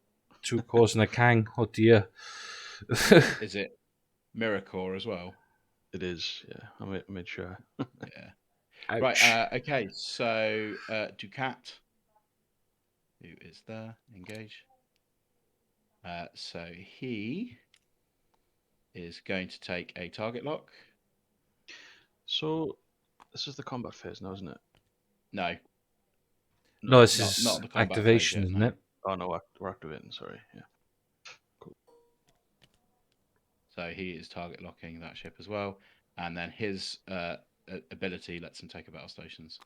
2 cores and a Kang. Oh dear. Is it mirror core as well? It is. Yeah, I made sure. Yeah. Ouch. Right. Okay. So Ducat, who is there? Engage. So he is going to take a target lock. So this is the combat phase now, isn't it? No. No, this is not the combat activation, phase yet, isn't no. it? Oh no, we're activating. Sorry. Yeah. Cool. So he is target locking that ship as well, and then his ability lets him take a battle stations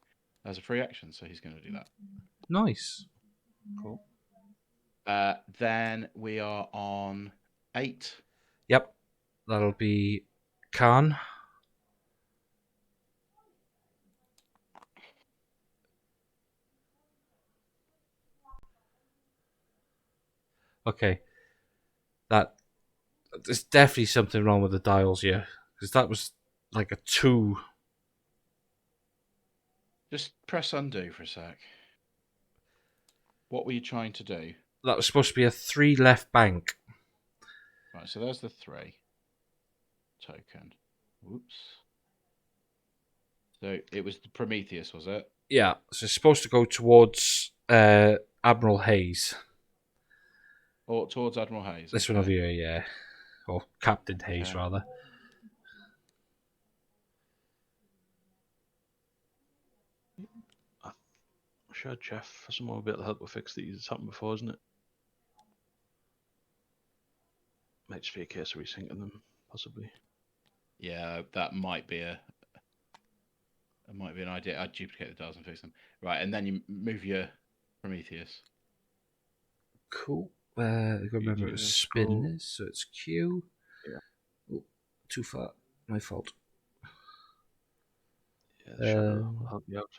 as a free action. So he's going to do that. Nice. Cool. Then we are on 8. Yep. That'll be Khan. Okay. There's definitely something wrong with the dials here. Because that was like a 2. Just press undo for a sec. What were you trying to do? That was supposed to be a 3 left bank. Right, so there's the 3 token. Whoops. So it was the Prometheus, was it? Yeah, so it's supposed to go towards Admiral Hayes. Or towards Admiral Hayes. This one over here, yeah. Or Captain Hayes, rather. I'm sure Jeff, someone will be able to help with fix these. It's happened before, isn't it? Might just be a case of resyncing them, possibly. Yeah, that might be an idea. I'd duplicate the dials and fix them. Right, and then you move your Prometheus. Cool. I've got to remember to spin this, so it's Q. Yeah. Oh, too far. My fault. Yeah, the shadow will help you out.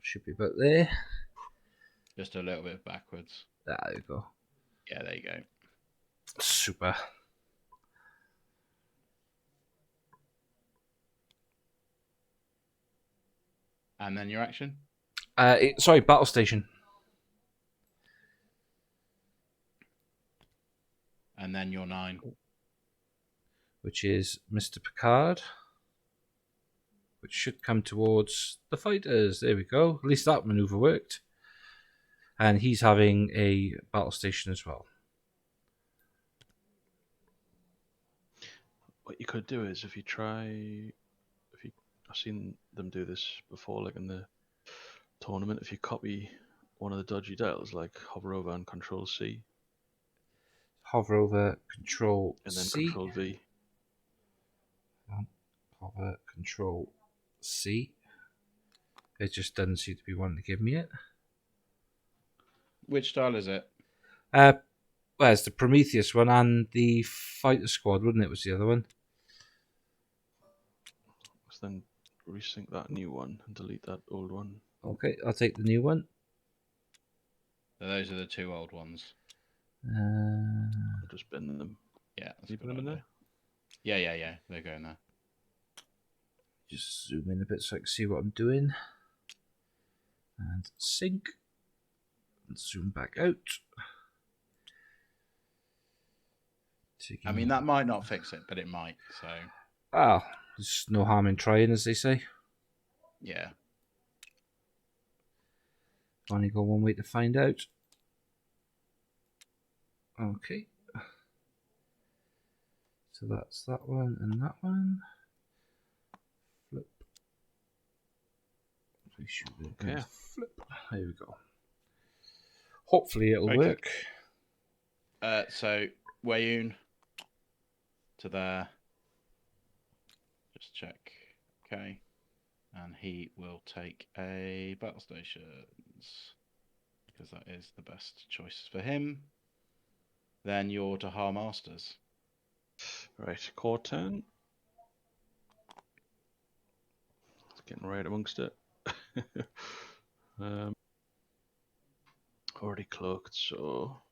Should be about there. Just a little bit backwards. There you go. Yeah, there you go. Super. And then your action? Sorry, battle station. And then your 9. which is Mr. Picard, which should come towards the fighters. There we go. At least that maneuver worked. And he's having a battle station as well. What you could do is I've seen them do this before, like in the tournament. If you copy one of the dodgy dials, like hover over and Control C, Hover over, Control and then C. Control V. Hover, Control C. It just doesn't seem to be wanting to give me it. Which style is it? Well, it's the Prometheus one and the Fighter Squad, wouldn't it? Was the other one? So then resync that new one and delete that old one. Okay, I'll take the new one. So those are the 2 old ones. I'll just bin them. Yeah, that's You a put good them in idea. there? Yeah. They're going there. Just zoom in a bit so I can see what I'm doing. And sync. And zoom back out. I mean, that might not fix it, but it might. So, there's no harm in trying, as they say. yeah. Only got one way to find out. Okay. So that's that one and that one. Flip. Okay. Flip. There we go. Hopefully it'll Okay. work. So, Wayun to there. Just check. Okay. And he will take a battle stations because that is the best choice for him. Then you're to Har Masters. Right, core 10. It's getting right amongst it. Already cloaked, so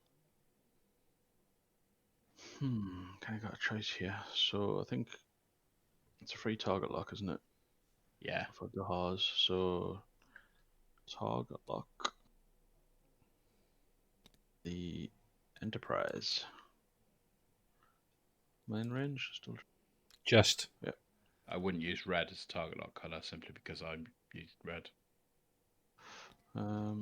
kind of got a choice here. So I think it's a free target lock, isn't it? Yeah. For the Haas. So target lock the Enterprise. Main range still. Just. Yeah. I wouldn't use red as a target lock color simply because I used red. I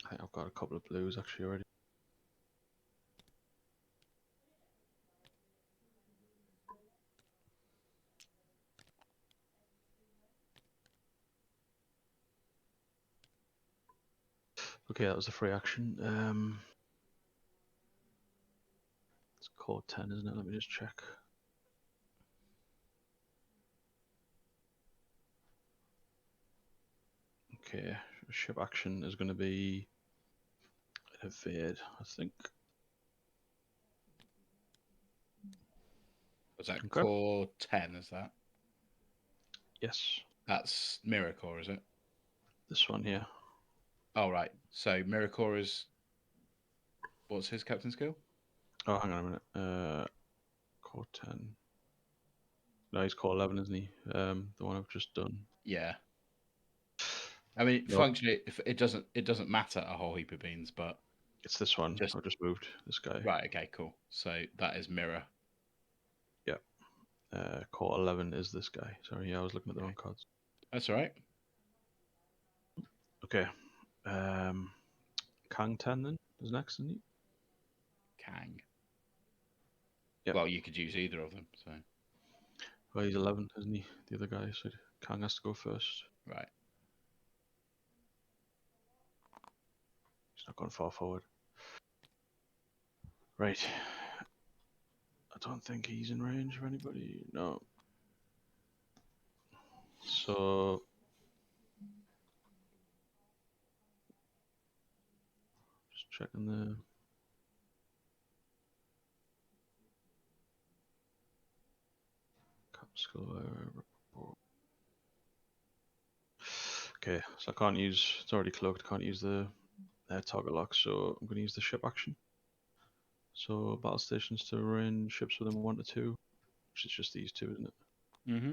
think I've got a couple of blues actually already. Okay, that was a free action. It's core 10, isn't it? Let me just check. Okay, ship action is going to be evade, I think. Was that Okay. core 10, is that? Yes. That's Mirror Core, is it? This one here. Oh, right. So Mirror Core is... What's his captain skill? Oh, hang on a minute. Core 10. No, he's core 11, isn't he? The one I've just done. Yeah. I mean, Nope. functionally, if it doesn't matter a whole heap of beans, but It's this one. I've just moved this guy. right. Okay, cool. So that is Mirror. Yeah. Core 11 is this guy. Sorry, yeah, I was looking at the wrong cards. That's all right. Okay. Kang 10 then is next, isn't he? Kang. Yep. Well, you could use either of them. So Well, he's 11, isn't he? The other guy, so Kang has to go first. right. He's not going far forward. Right. I don't think he's in range of anybody. No. So just checking the cap skill report. Okay, so I can't use. It's already cloaked. I can't use the target lock, so I'm going to use the ship action. So battle stations to range ships within 1 to 2, which is just these two, isn't it? Mm-hmm.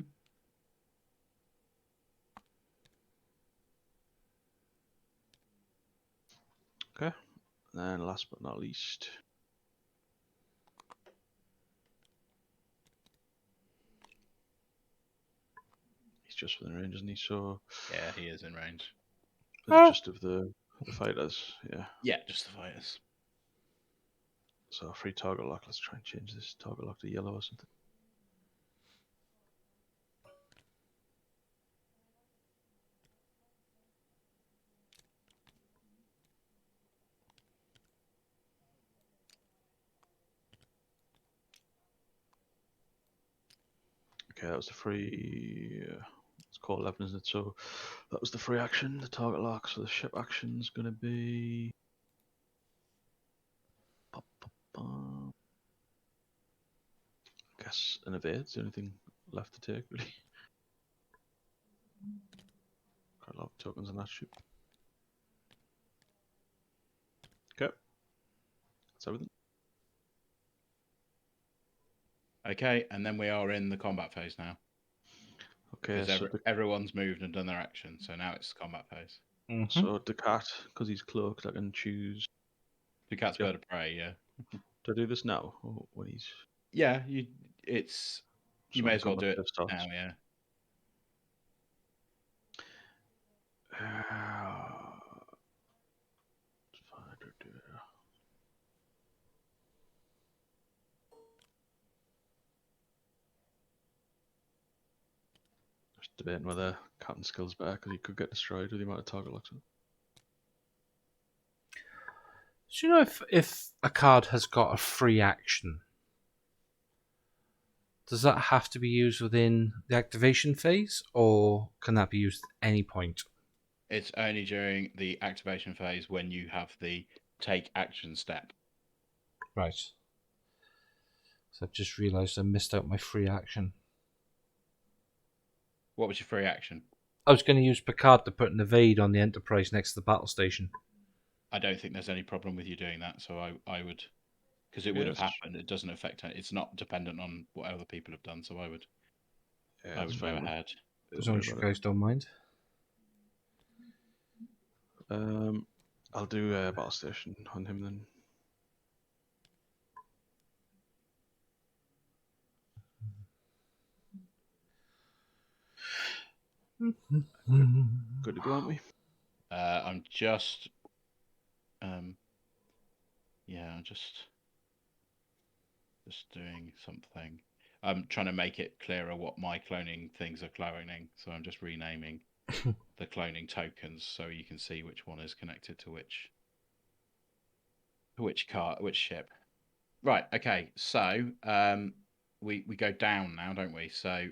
Okay. And then last but not least, he's just within range, isn't he? So Yeah, he is in range. just of the fighters, yeah. Yeah, just the fighters. So free target lock. Let's try and change this target lock to yellow or something. Okay, that was the free. It's called 11, isn't it? So that was the free action, the target lock. So the ship action's going to be. I guess an evade's the only thing left to take, really. Quite a lot of tokens on that ship. Okay, that's everything. Okay, and then we are in the combat phase now. Okay, Because so everyone's moved and done their action, so now it's combat phase. so the cat, because he's cloaked, I can choose. The cat's Yeah. bird of prey, yeah. Do I do this now or when he's? Yeah, you may as well do it now, yeah. Just debating whether Captain Skill's better because he could get destroyed with the amount of target locks. Do you know if a card has got a free action, does that have to be used within the activation phase, or can that be used at any point? It's only during the activation phase when you have the take action step. Right. So I've just realised I missed out my free action. What was your free action? I was going to use Picard to put an evade on the Enterprise next to the battle station. I don't think there's any problem with you doing that, so I would, because it would have happened. It doesn't affect it. It's not dependent on what other people have done, so I would go ahead. As long as you guys don't mind. I'll do battle station on him then. Good to go, aren't we? I'm just, I'm just doing something. I'm trying to make it clearer what my cloning things are cloning, so I'm just renaming the cloning tokens so you can see which one is connected to which car, which ship. Right. Okay. So we go down now, don't we? So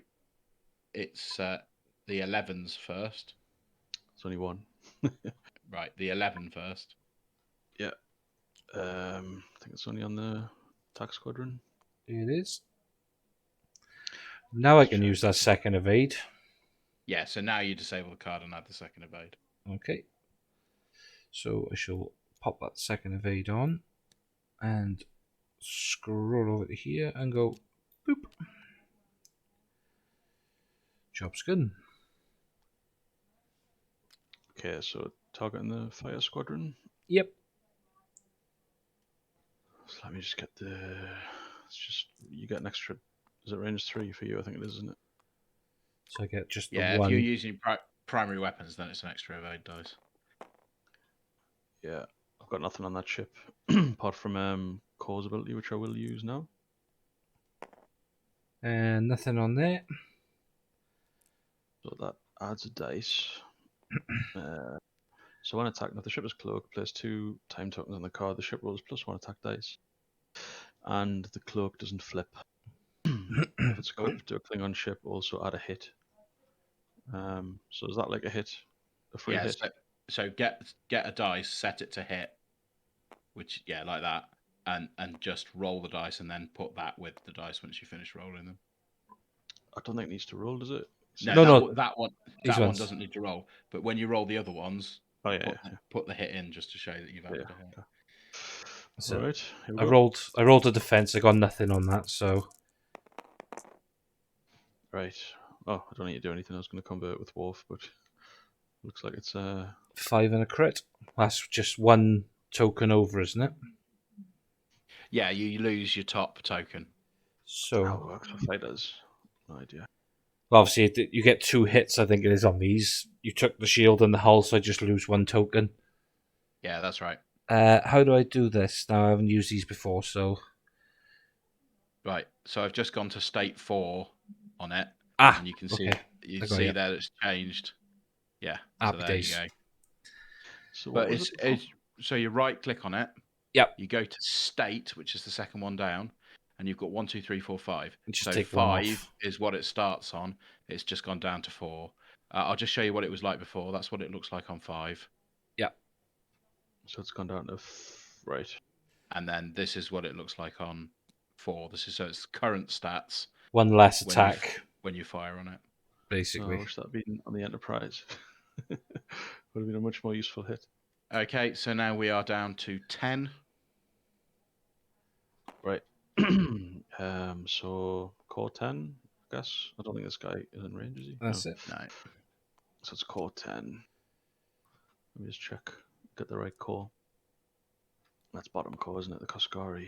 it's the 11s first. It's only one. Right. The 11 first. Yeah. I think it's only on the attack squadron. It is. Now I can use that second evade. Yeah, so now you disable the card and add the second evade. Okay. So I shall pop that second evade on and scroll over to here and go boop. Job's good. Okay, so targeting the fire squadron. Yep. So let me just get the. It's just you get an extra. Is it range 3 for you? I think it is, isn't it? So I get just the Yeah, one. if you're using primary weapons, then it's an extra evade dice. Yeah, I've got nothing on that ship apart from cause ability, which I will use now. And nothing on there. So that adds a dice. So when attacking, if the ship is cloaked, place 2 time tokens on the card. The ship rolls +1 attack dice, and the cloak doesn't flip. If it's equipped to a Klingon ship, also add a hit. So is that like a hit, a free hit? So get a dice, set it to hit, which like that, and just roll the dice, and then put that with the dice once you finish rolling them. I don't think it needs to roll, does it? No, that one doesn't need to roll. But when you roll the other ones, put the hit in just to show that you've added a hit. So right, I rolled a defense. I got nothing on that, so. Right. Oh, I don't need to do anything. I was going to convert with Worf, but looks like it's 5 and a crit. That's just one token over, isn't it? Yeah, you lose your top token. So How it works for fighters. No idea. well, obviously, you get 2 hits, I think it is, on these. You took the shield and the hull, so I just lose 1 token. Yeah, that's right. How do I do this? Now, I haven't used these before, so... Right. So I've just gone to state 4 on it, and you can see okay. I got you. that it's changed. Yeah. Happy so there days. you go. So what But was it before? so you right click on it. Yep. You go to state, which is the second one down, and you've got 1, 2, 3, 4, 5. Just So take 1 5 off. is what it starts on. It's just gone down to 4. I'll just show you what it was like before. That's what it looks like on 5. So it's gone down to right. And then this is what it looks like on 4. So it's current stats 1 less when you attack, when you fire on it. Oh, basically. I wish that'd been on the Enterprise. Would have been a much more useful hit. Okay, so now we are down to 10. Right. So core 10, I guess. I don't think this guy is in range, is he? That's No. it. No. So it's core 10. Let me just check. Get the right core. That's bottom core, isn't it? The Koskari.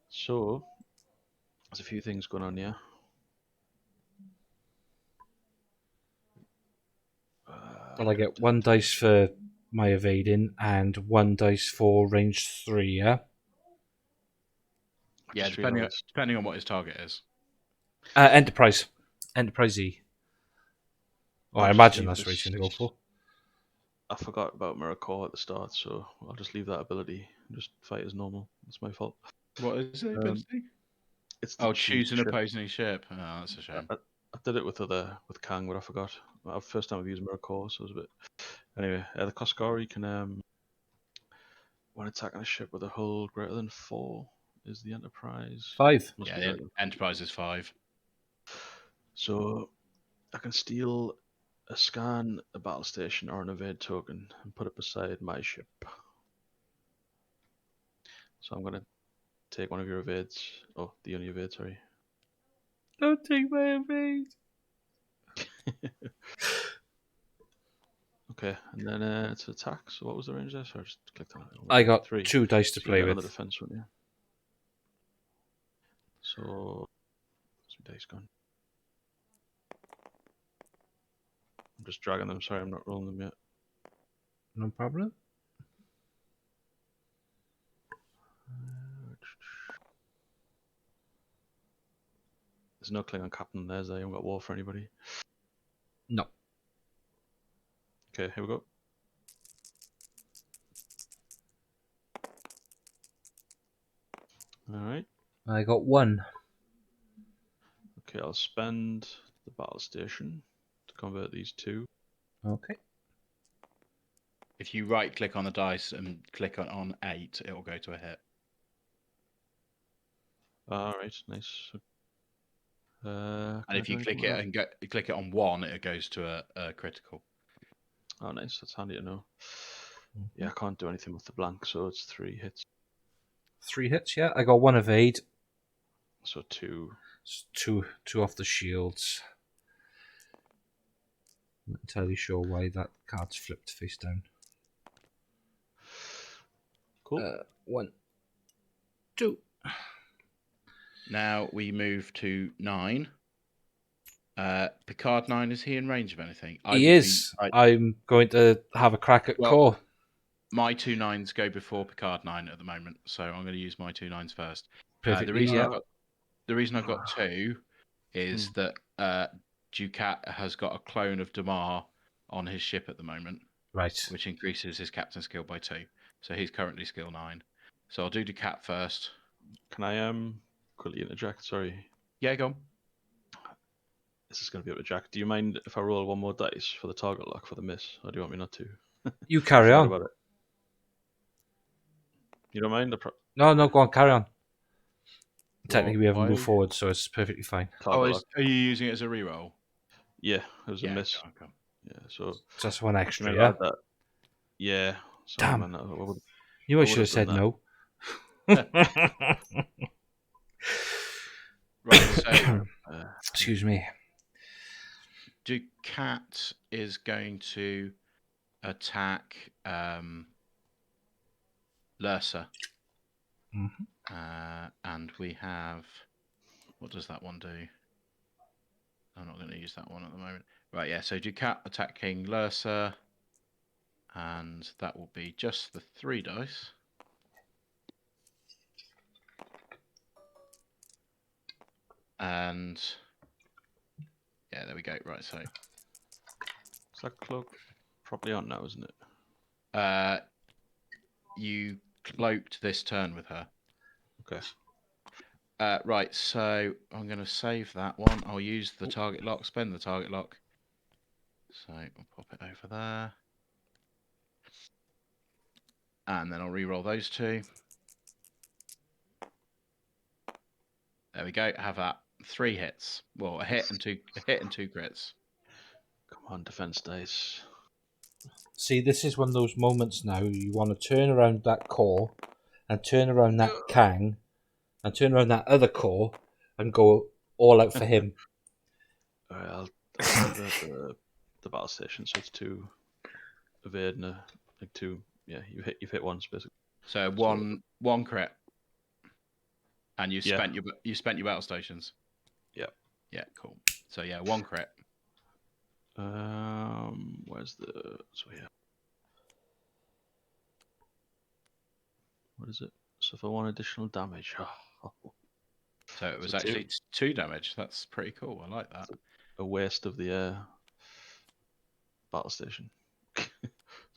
So there's a few things going on here. Well, I get 1 dice for my evading and 1 dice for range 3, yeah? Yeah, Just depending realised- on what his target is. Enterprise. Enterprise E. Oh, I I'll just imagine leave that's what he's going to go this- for. I forgot about Mirror Core at the start, so I'll just leave that ability and just fight as normal. It's my fault. What is it? It's the Choose an ship. opposing ship. Oh, that's a shame. I did it with Kang, but I forgot. First time I've used Mirror Core, so it was a bit. Anyway, the Koskari can when attacking a ship with a hull greater than 4 is the Enterprise. 5. Must Yeah, be the right then. Enterprise is 5. So I can steal a scan, a battle station, or an evade token and put it beside my ship. So I'm gonna take one of your evades. Oh, the only evade, sorry. Don't take my evade. Okay, and then it's attack. So what was the range there? Sorry, I just clicked on it. I got 3. 2 dice to So you play get on the with. defense one, yeah. So some dice gone. I'm just dragging them. Sorry, I'm not rolling them yet. No problem. There's no Klingon captain there. I haven't got war for anybody. No. Okay, here we go. All right. I got 1. Okay, I'll spend the battle station to convert these 2. Okay. If you right click on the dice and click on 8, it will go to a hit. All right, nice. And if you click it on 1, it goes to a critical. Oh, nice. That's handy to know. Yeah, I can't do anything with the blank, so it's 3 hits. 3 hits, yeah. I got 1 evade. So 2. Two off the shields. I'm not entirely sure why that card's flipped face down. Cool. 1, 2. Now we move to 9. Picard 9, is he in range of anything? He is. I'm going to have a crack at core. My 2 9s go before Picard 9 at the moment, so I'm going to use my 2 9s first. Perfectly, The reason I've got 2 is that Ducat has got a clone of Damar on his ship at the moment, Right. which increases his captain skill by 2. So he's currently skill 9. So I'll do Ducat first. Can I quickly interject? Sorry. Yeah, go on. This is going to be a bit jack. Do you mind if I roll 1 more dice for the target lock for the miss, or do you want me not to? You carry on. About it. You don't mind? No, go on, carry on. Well, Technically, we haven't why? moved forward, so it's perfectly fine. Target lock. Are you using it as a reroll? Yeah, it was a miss. Okay. Yeah, so Just 1 extra, can I yeah? add that? Yeah. Sorry, Damn. man. You I should have said done no. Right, so Excuse me. Ducat is going to attack Lursa. Mhm. And we have... What does that one do? I'm not going to use that one at the moment. Right, yeah, so Ducat attacking Lursa. And that will be just the 3 dice. And... Yeah, there we go. Right, so... Is that cloak properly on now, isn't it? You cloaked this turn with her. Okay. Right, so I'm going to save that one. I'll use the target lock, spend the target lock. So we'll pop it over there. And then I'll re-roll those 2. There we go. Have that. 3 hits. Well, a hit and 2 crits. Come on, defense dice. See, this is one of those moments now you want to turn around that core and turn around that Kang and turn around that other core and go all out for him. All right, I'll activate the battle station. So it's 2 evade and like 2. Yeah, you've hit once basically. So one crit. And you spent your battle stations. Yeah. Yeah, cool. So yeah, 1 crit. Where's the... So yeah. What is it? So for 1 additional damage. So it was So actually 2 damage. That's pretty cool. I like that. A waste of the battle station. It's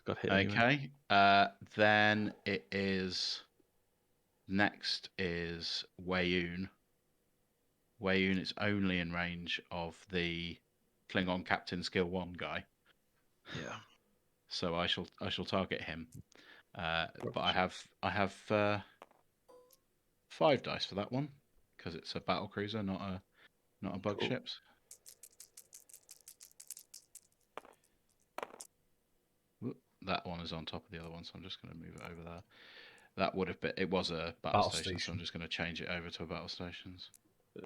got hit anyway. Okay. Then it is... Next is Wayoon. Wayoon is only in range of the Klingon Captain Skill 1 guy. Yeah. So I shall target him. But I have 5 dice for that one because it's a battle cruiser, not a bug Cool. ships. That one is on top of the other one, so I'm just going to move it over there. That would have been... It was a battle station, so I'm just going to change it over to a battle stations.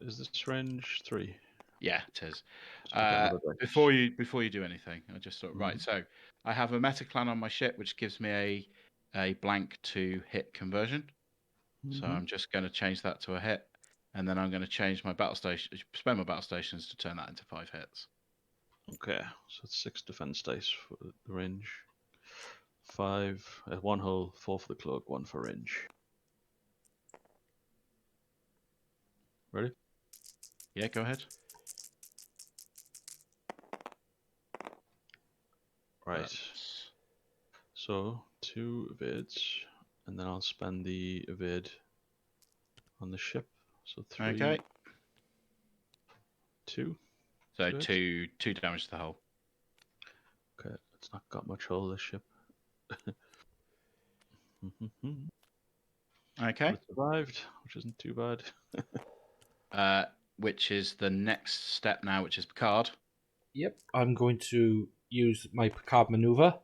Is this range 3? Yeah, it is. So I've got another dice. Before you do anything, I just thought, right, so I have a metaclan on my ship, which gives me a blank to hit conversion. So I'm just going to change that to a hit, and then I'm going to change my battle station, spend my battle stations to turn that into 5 hits. Okay, so it's 6 defense dice for the range. 5 at 1 hull, 4 for the cloak, 1 for range. Ready? Yeah, go ahead. Right. So 2 evades, and then I'll spend the evade on the ship. So 3. Okay. 2. So 2 damage to the hull. Okay, it's not got much hull, this ship. Okay. But it survived, which isn't too bad. Which is the next step now, which is Picard. Yep, I'm going to use my Picard maneuver.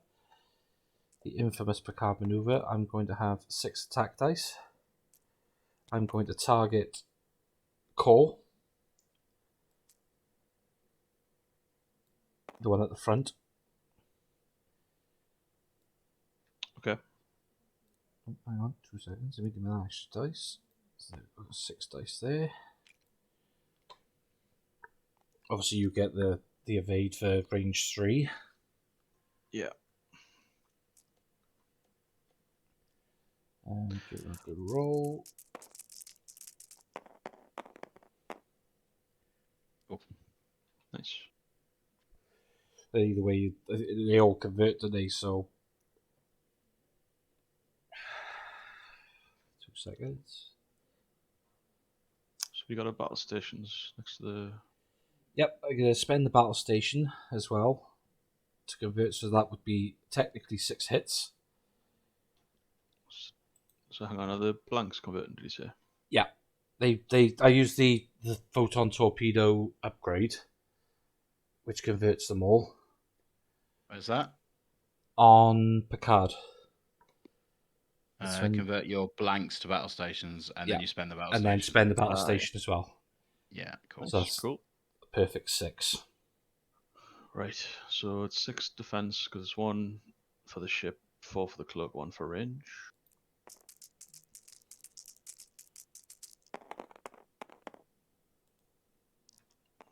The infamous Picard maneuver. I'm going to have 6 attack dice. I'm going to target core. The one at the front. Okay. Oh, hang on, 2 seconds. Let me give me an extra dice. So I've got 6 dice there. Obviously, you get the evade for range 3. Yeah. And give it a good roll. Oh, nice. Either way, they all convert today, so 2 seconds. So we got our battle stations next to the... Yep, I'm going to spend the battle station as well to convert, so that would be technically 6 hits. So hang on, are the blanks converting, did you say? Yeah, I use the photon torpedo upgrade, which converts them all. Where's that? On Picard. Convert your blanks to battle stations, and then you spend the battle and station. then spend the battle station as well. Yeah, cool. So that's cool. A perfect 6. Right, so it's 6 defense because it's 1 for the ship, 4 for the cloak, 1 for range.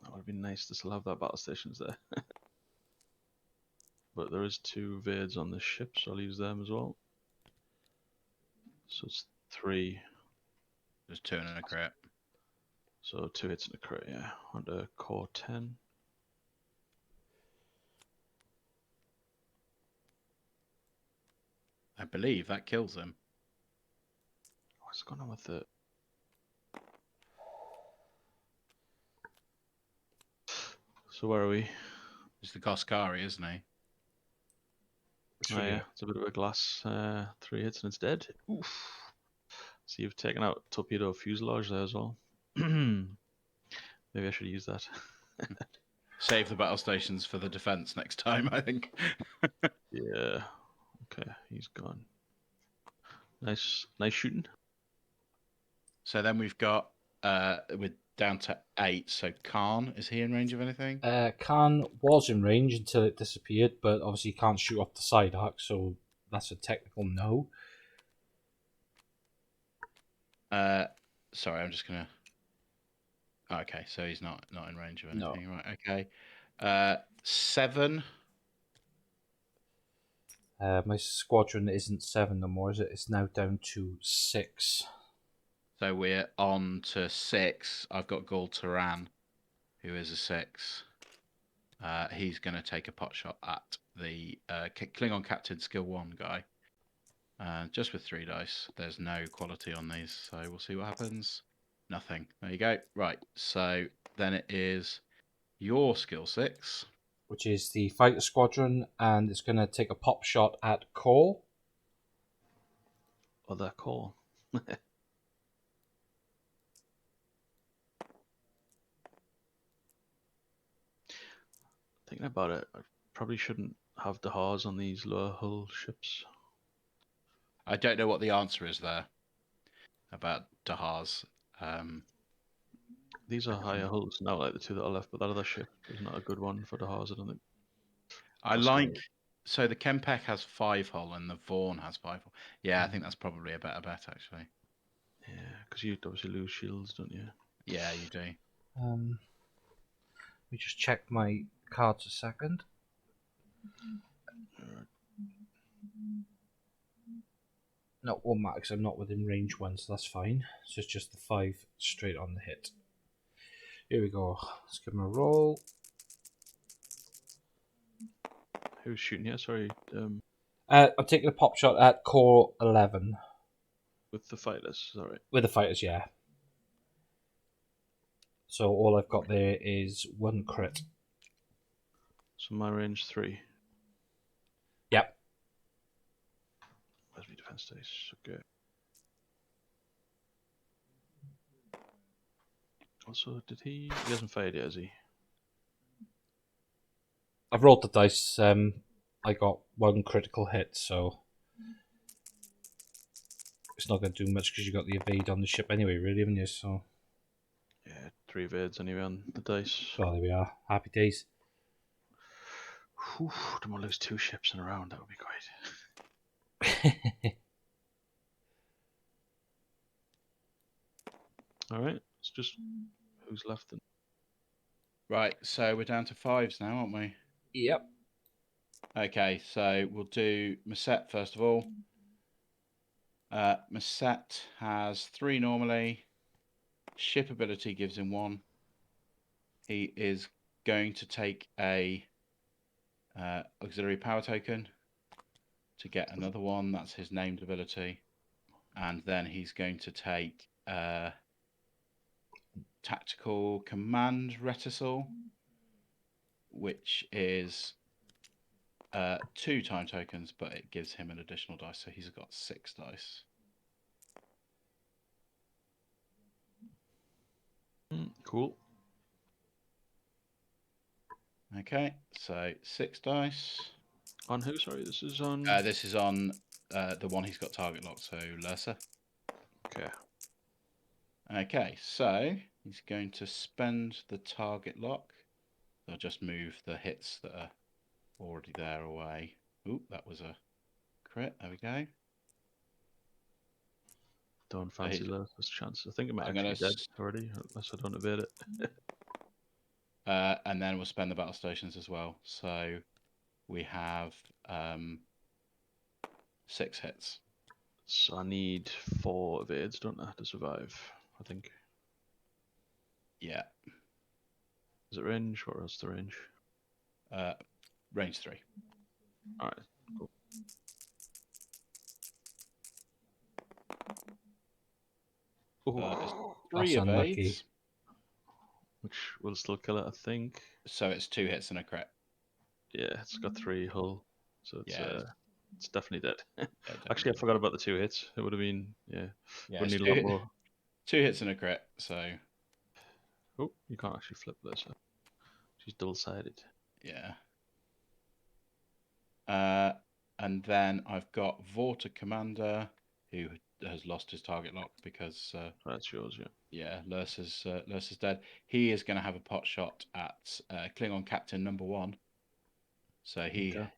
That would have been nice to still have that battle stations there. But there is 2 Vades on the ship, so I'll use them as well. So it's 3. There's 2 in a crit. So 2 hits and a crit, yeah. Under core 10. I believe that kills him. What's going on with it? So where are we? It's the Goskari, isn't he? Oh yeah, it's a bit of a glass. 3 hits and it's dead. Oof. So you've taken out torpedo fuselage there as well. Maybe I should use that. Save the battle stations for the defense next time, I think. Yeah. Okay, he's gone. Nice shooting. So then we've got we're down to 8. So Khan, is he in range of anything? Khan was in range until it disappeared, but obviously you can't shoot off the side arc, so that's a technical no. Sorry, I'm just gonna. Oh, okay, so he's not in range of No. anything, right? Okay. 7. My squadron isn't 7 no more, is it? It's now down to 6. So we're on to 6. I've got Gul Turan, who is a 6. He's going to take a pot shot at the Klingon Captain Skill 1 guy. Just with 3 dice. There's no quality on these, so we'll see what happens. Nothing. There you go. Right, so then it is your Skill 6. Which is the fighter squadron, and it's going to take a pop shot at Cole. Oh, that call. Thinking about it, I probably shouldn't have Dahars on these lower hull ships. I don't know what the answer is there about Dahars. These are higher hulls now, like the 2 that are left, but that other ship is not a good one for Dahars, I don't think. I Or like. Sky. So the Kempek has 5 hull and the Vaughan has 5 hull. Yeah, I think that's probably a better bet, actually. Yeah, because you obviously lose shields, don't you? Yeah, you do. Let me just check my cards a second. No, it won't matter because I'm not within range 1, so that's fine. So it's just the 5 straight on the hit. Here we go. Let's give him a roll. Who's shooting here? Sorry, I'm taking a pop shot at core 11. with the fighters, is that right? With the fighters, yeah. So all I've got there is 1 crit. So my range 3. Yep. Where's my defense dice? Okay. Also, did he hasn't fired yet, has he? I've rolled the dice. I got 1 critical hit, so it's not going to do much because you got the evade on the ship anyway, really, haven't you? So, Yeah, 3 Vades anyway on the dice. well, there we are. Happy days. Whew, don't want to lose 2 ships in a round, that would be great. Alright, it's just who's left then. Right, so we're down to 5s now, aren't we? Yep. Okay, so we'll do Maset first of all. Maset has 3 normally. Ship ability gives him 1. He is going to take a auxiliary power token to get another 1. That's his named ability. And then he's going to take tactical command reticule, which is 2 time tokens, but it gives him an additional dice, so he's got 6 dice. Cool. Okay, so 6 dice. On who? Sorry, this is on. This is on the one he's got target locked, so Lursa. Okay. Okay, so he's going to spend the target lock. They'll just move the hits that are already there away. Ooh, that was a crit. There we go. Don't fancy Lurker's chance. I think it might I'm actually gonna be dead already, unless I don't evade it. and then we'll spend the battle stations as well. So we have 6 hits. So I need 4 evades, don't I, to survive? I think. Yeah. Is it range? What else the range? Range 3. All right, cool. It's Ooh, 3 That's unlucky. evades. which will still kill it, I think. So it's 2 hits and a crit. Yeah, it's got 3 hull, so it's definitely dead. Yeah, Actually, I definitely. forgot about the 2 hits. It would have been Yeah, we it's need a lot more. 2 hits and a crit. So Oh, you can't actually flip this. So she's double-sided. yeah. And then I've got Vorta Commander, who has lost his target lock because That's yours, yeah. yeah, Lursa's dead. He is going to have a pot shot at Klingon Captain number 1. So he Okay.